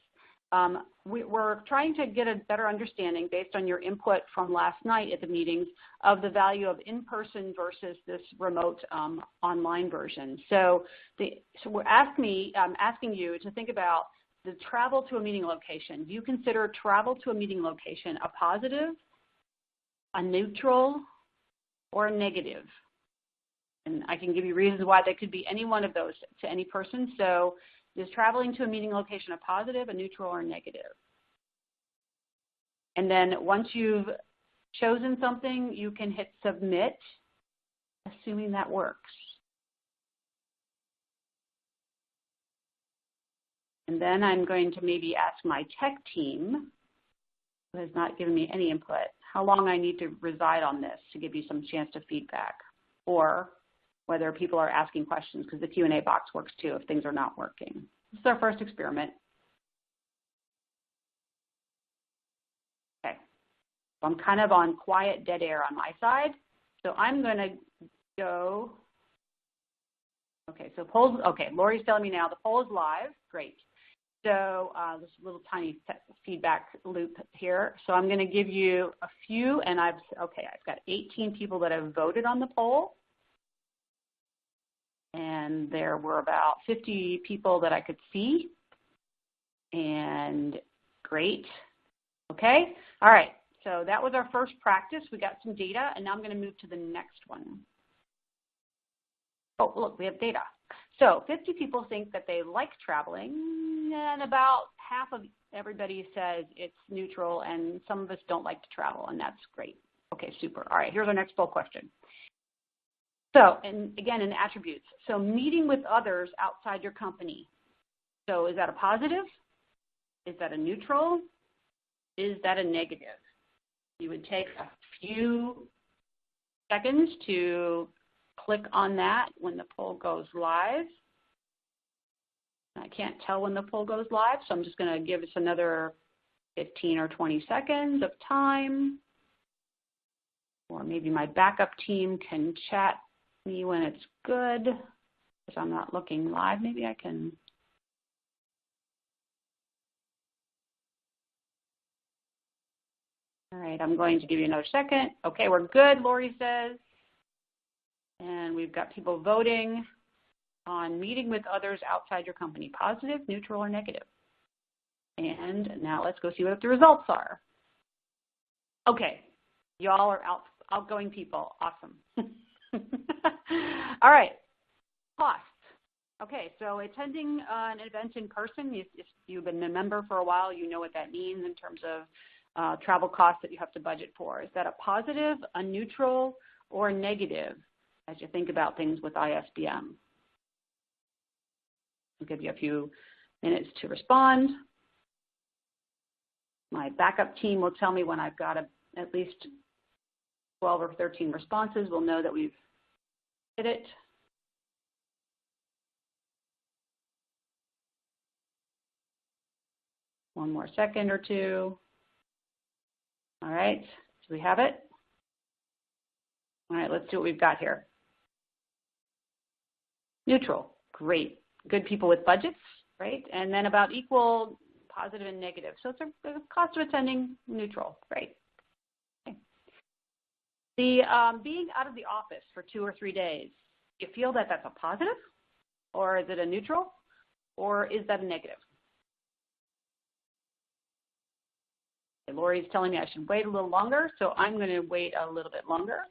We're trying to get a better understanding, based on your input from last night at the meetings, of the value of in-person versus this remote online version. So I'm asking you to think about the travel to a meeting location. Do you consider travel to a meeting location a positive, a neutral, or a negative? And I can give you reasons why they could be any one of those to any person. So is traveling to a meeting location a positive, a neutral, or a negative? And then once you've chosen something, you can hit submit, assuming that works. And then I'm going to maybe ask my tech team, who has not given me any input, how long I need to reside on this to give you some chance to feedback, or whether people are asking questions, because the Q&A box works too if things are not working. This is our first experiment. Okay, so I'm kind of on quiet dead air on my side. So I'm going to go, okay, so polls, okay, Lori's telling me now the poll is live, great. So this little tiny feedback loop here. So I'm going to give you a few, and I've got 18 people that have voted on the poll. And there were about 50 people that I could see. And great. Okay. All right. So that was our first practice. We got some data, and now I'm going to move to the next one. Oh, look, we have data. So 50 people think that they like traveling, and about half of everybody says it's neutral, and some of us don't like to travel, and that's great. Okay, super. All right, here's our next poll question. So, and again, in attributes. So meeting with others outside your company. So is that a positive? Is that a neutral? Is that a negative? You would take a few seconds to click on that when the poll goes live. I can't tell when the poll goes live, so I'm just going to give us another 15 or 20 seconds of time. Or maybe my backup team can chat me when it's good, because I'm not looking live. Maybe I can. All right, I'm going to give you another second. Okay, we're good, Lori says. And we've got people voting on meeting with others outside your company, positive, neutral, or negative. And now let's go see what the results are. Okay, y'all are outgoing people. Awesome. All right, costs. Okay, so attending an event in person, if you've been a member for a while, you know what that means in terms of travel costs that you have to budget for. Is that a positive, a neutral, or a negative as you think about things with ISBM? I'll give you a few minutes to respond. My backup team will tell me when I've got at least 12 or 13 responses. We'll know that we've hit it. One more second or two. All right, do we have it? All right, let's see what we've got here. Neutral, great. Good people with budgets, right? And then about equal positive and negative. So it's a cost of attending, neutral, great. Okay. The being out of the office for 2 or 3 days, you feel that that's a positive, or is it a neutral, or is that a negative? Okay, Lori's telling me I should wait a little longer, so I'm going to wait a little bit longer.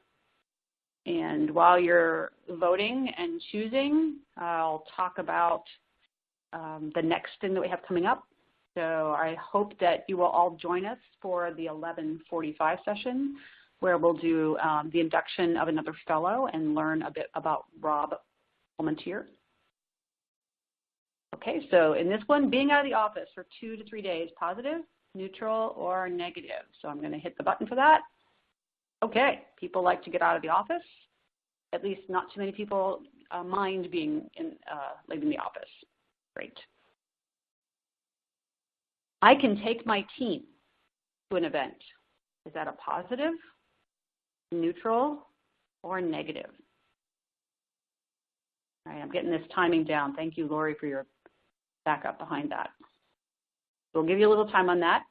And while you're voting and choosing, I'll talk about the next thing that we have coming up. So I hope that you will all join us for the 11:45 session, where we'll do the induction of another fellow and learn a bit about Rob Palmentier. Okay, so in this one, being out of the office for 2 to 3 days, positive, neutral, or negative. So I'm going to hit the button for that. Okay, people like to get out of the office. At least not too many people mind being leaving the office. Great. I can take my team to an event. Is that a positive, neutral, or negative? All right, I'm getting this timing down. Thank you, Lori, for your backup behind that. We'll give you a little time on that.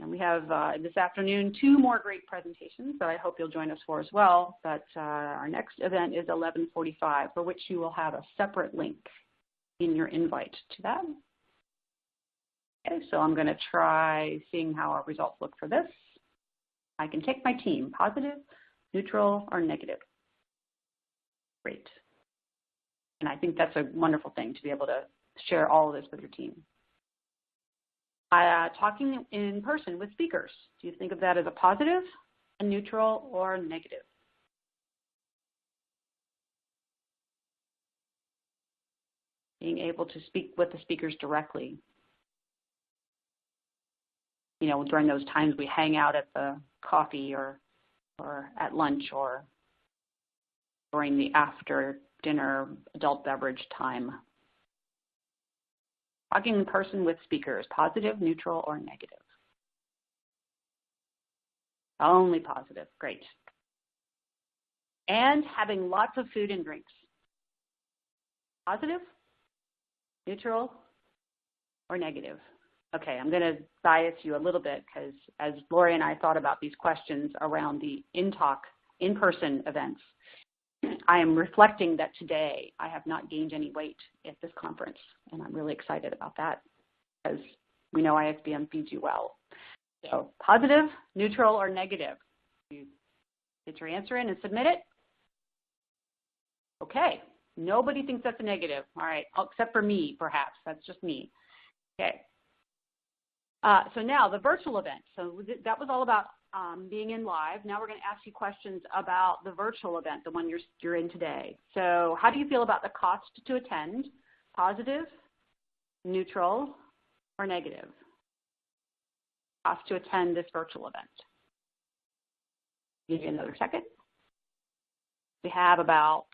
And we have this afternoon 2 more great presentations that I hope you'll join us for as well. But our next event is 11:45, for which you will have a separate link in your invite to that. Okay, so I'm going to try seeing how our results look for this. I can take my team, positive, neutral, or negative. Great. And I think that's a wonderful thing to be able to share all of this with your team. Talking in person with speakers, do you think of that as a positive, a neutral, or negative? Being able to speak with the speakers directly. You know, during those times we hang out at the coffee or at lunch or during the after dinner adult beverage time. Talking in person with speakers, positive, neutral, or negative? Only positive, great. And having lots of food and drinks. Positive, neutral, or negative? Okay, I'm going to bias you a little bit because as Lori and I thought about these questions around the in-person events, I am reflecting that today I have not gained any weight at this conference, and I'm really excited about that because we know ISBM feeds you well. So positive, neutral, or negative? You get your answer in and submit it. Okay, nobody thinks that's a negative. All right, except for me, perhaps. That's just me. Okay. So now the virtual event. So that was all about being in live. Now we're going to ask you questions about the virtual event, the one you're in today. So how do you feel about the cost to attend? Positive, neutral, or negative? Cost to attend this virtual event. Give you another second. We have about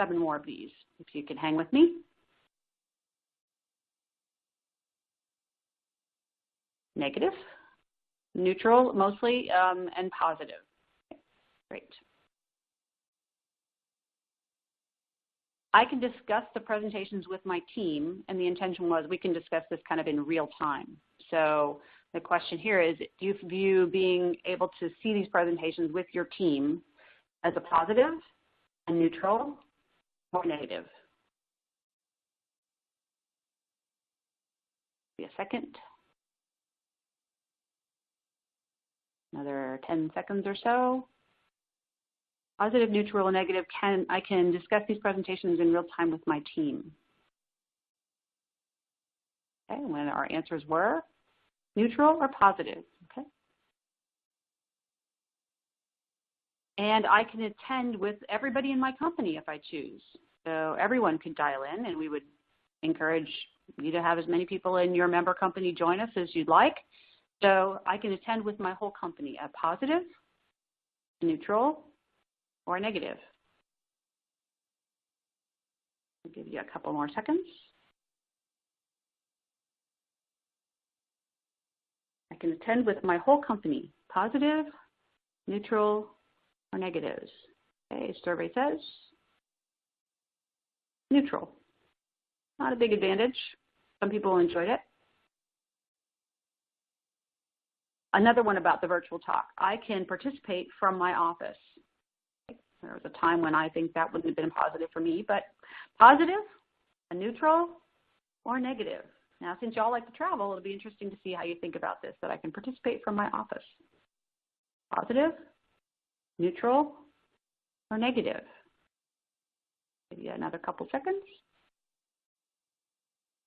7 more of these, if you can hang with me. Negative, neutral mostly, and positive. Okay, great. I can discuss the presentations with my team, and the intention was we can discuss this kind of in real time. So the question here is, do you view being able to see these presentations with your team as a positive, a neutral, or negative? Be a second. Another 10 seconds or so. Positive, neutral, negative, I can discuss these presentations in real time with my team. Okay, when our answers were neutral or positive, okay? And I can attend with everybody in my company if I choose. So everyone could dial in, and we would encourage you to have as many people in your member company join us as you'd like. So I can attend with my whole company, a positive, neutral, or negative. I'll give you a couple more seconds. I can attend with my whole company, positive, neutral, or negatives. Okay, survey says neutral. Not a big advantage. Some people enjoyed it. Another one about the virtual talk. I can participate from my office. There was a time when I think that wouldn't have been positive for me, but positive, a neutral, or negative. Now, since y'all like to travel, it'll be interesting to see how you think about this, that I can participate from my office. Positive, neutral, or negative? Give you another couple seconds.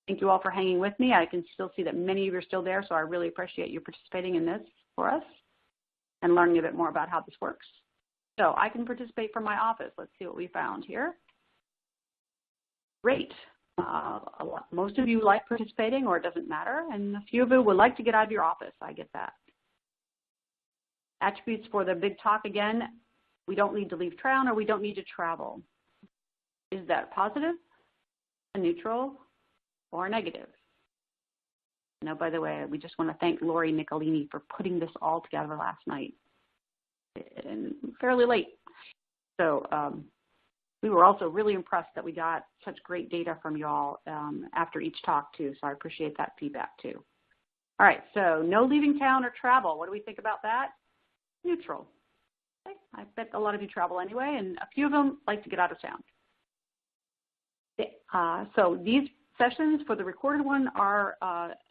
Thank you all for hanging with me. I can still see that many of you are still there, so I really appreciate you participating in this for us and learning a bit more about how this works. So I can participate from my office. Let's see what we found here. Great. Most of you like participating, or it doesn't matter, and a few of you would like to get out of your office. I get that. Attributes for the big talk again, we don't need to leave town, or we don't need to travel. Is that positive, a neutral, or a negative? No, by the way, we just want to thank Lori Nicolini for putting this all together last night, and fairly late. So we were also really impressed that we got such great data from y'all after each talk too, so I appreciate that feedback too. All right, so no leaving town or travel. What do we think about that? Neutral. Okay. I bet a lot of you travel anyway, and a few of them like to get out of town. So these sessions for the recorded one are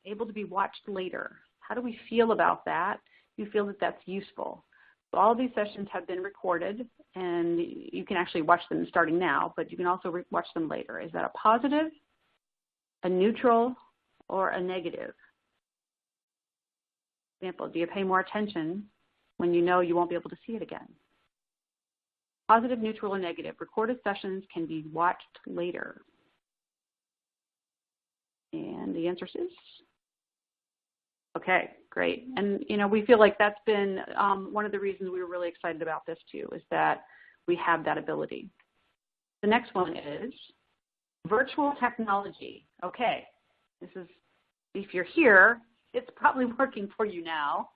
able to be watched later. How do we feel about that? Do you feel that that's useful? So all of these sessions have been recorded, and you can actually watch them starting now, but you can also watch them later. Is that a positive, a neutral, or a negative? For example, do you pay more attention when you know you won't be able to see it again? Positive, neutral, or negative. Recorded sessions can be watched later. And the answer is okay, great. And, you know, we feel like that's been one of the reasons we were really excited about this too, is that we have that ability. The next one is virtual technology. Okay, this is, if you're here, it's probably working for you now.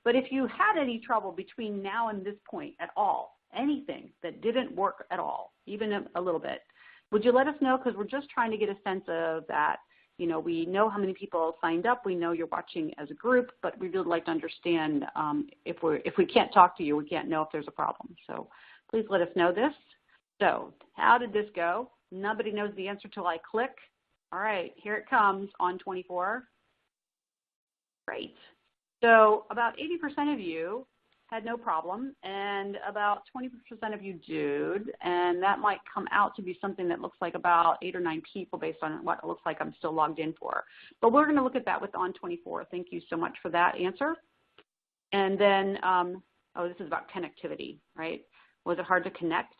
But if you had any trouble between now and this point at all, anything that didn't work at all, even a little bit, would you let us know? Because we're just trying to get a sense of that. You know, we know how many people signed up. We know you're watching as a group, but we'd really like to understand if we can't talk to you, we can't know if there's a problem. So please let us know this. So how did this go? Nobody knows the answer till I click. All right, here it comes on 24. Great. So about 80% of you had no problem, and about 20% of you did, and that might come out to be something that looks like about 8 or 9 people based on what it looks like I'm still logged in for. But we're going to look at that with on 24. Thank you so much for that answer. And then, oh, this is about connectivity, right? Was it hard to connect?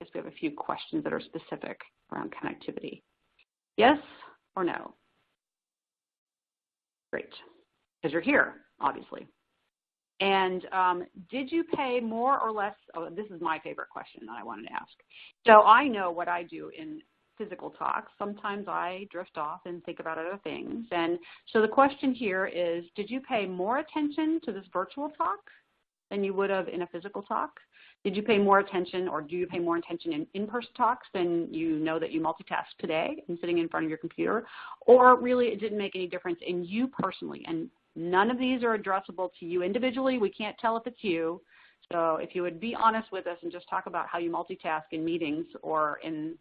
I guess we have a few questions that are specific around connectivity. Yes or no? Great, because you're here, obviously. And did you pay more or less? Oh, this is my favorite question that I wanted to ask. So I know what I do in physical talks. Sometimes I drift off and think about other things. And so the question here is, did you pay more attention to this virtual talk than you would have in a physical talk? Did you pay more attention, or do you pay more attention in in-person talks than you know that you multitask today and sitting in front of your computer? Or really it didn't make any difference in you personally? And none of these are addressable to you individually. We can't tell if it's you. So if you would be honest with us and just talk about how you multitask in meetings or in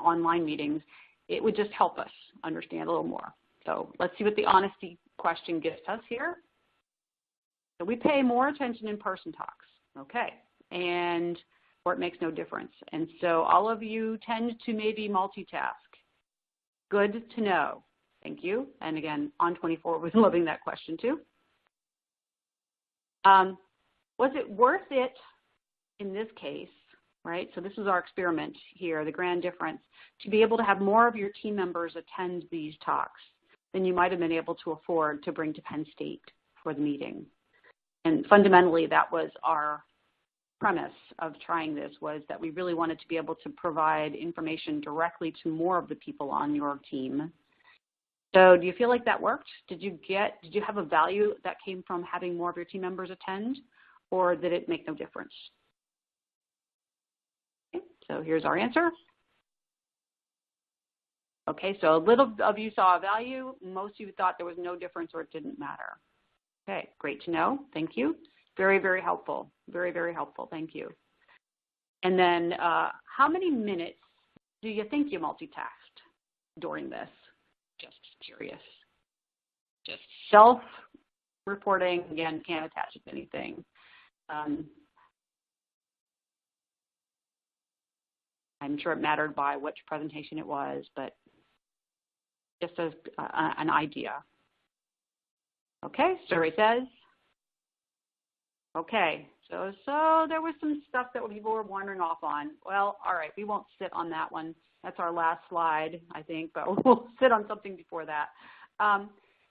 online meetings, it would just help us understand a little more. So let's see what the honesty question gives us here. So we pay more attention in person talks, okay, and or it makes no difference. And so all of you tend to maybe multitask. Good to know. Thank you. And again, On24 was loving that question too. Was it worth it in this case, right? So this is our experiment here, the grand difference, to be able to have more of your team members attend these talks than you might have been able to afford to bring to Penn State for the meeting. And fundamentally, that was our premise of trying this, was that we really wanted to be able to provide information directly to more of the people on your team. So do you feel like that worked? Did you have a value that came from having more of your team members attend, or did it make no difference? Okay, so here's our answer. Okay, so a little of you saw a value. Most of you thought there was no difference or it didn't matter. Okay, great to know. Thank you. Very, very helpful. Very, very helpful. Thank you. And then how many minutes do you think you multitasked during this? Just curious. Just self-reporting. Again, can't attach it to anything. I'm sure it mattered by which presentation it was, but just as an idea. Okay, survey says. Okay, so there was some stuff that people were wandering off on. Well, all right, we won't sit on that one. That's our last slide, I think, but we'll sit on something before that.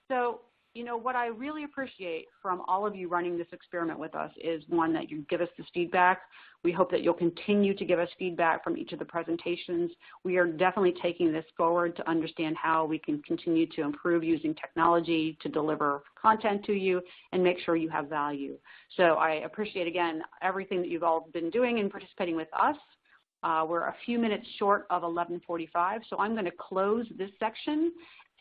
So, you know, what I really appreciate from all of you running this experiment with us is, one, that you give us this feedback. We hope that you'll continue to give us feedback from each of the presentations. We are definitely taking this forward to understand how we can continue to improve using technology to deliver content to you and make sure you have value. So I appreciate, again, everything that you've all been doing and participating with us. We're a few minutes short of 11:45, so I'm going to close this section,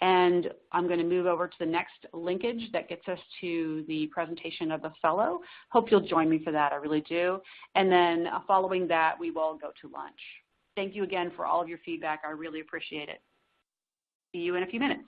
and I'm going to move over to the next linkage that gets us to the presentation of the fellow. Hope you'll join me for that, I really do. And then following that, we will go to lunch. Thank you again for all of your feedback. I really appreciate it. See you in a few minutes.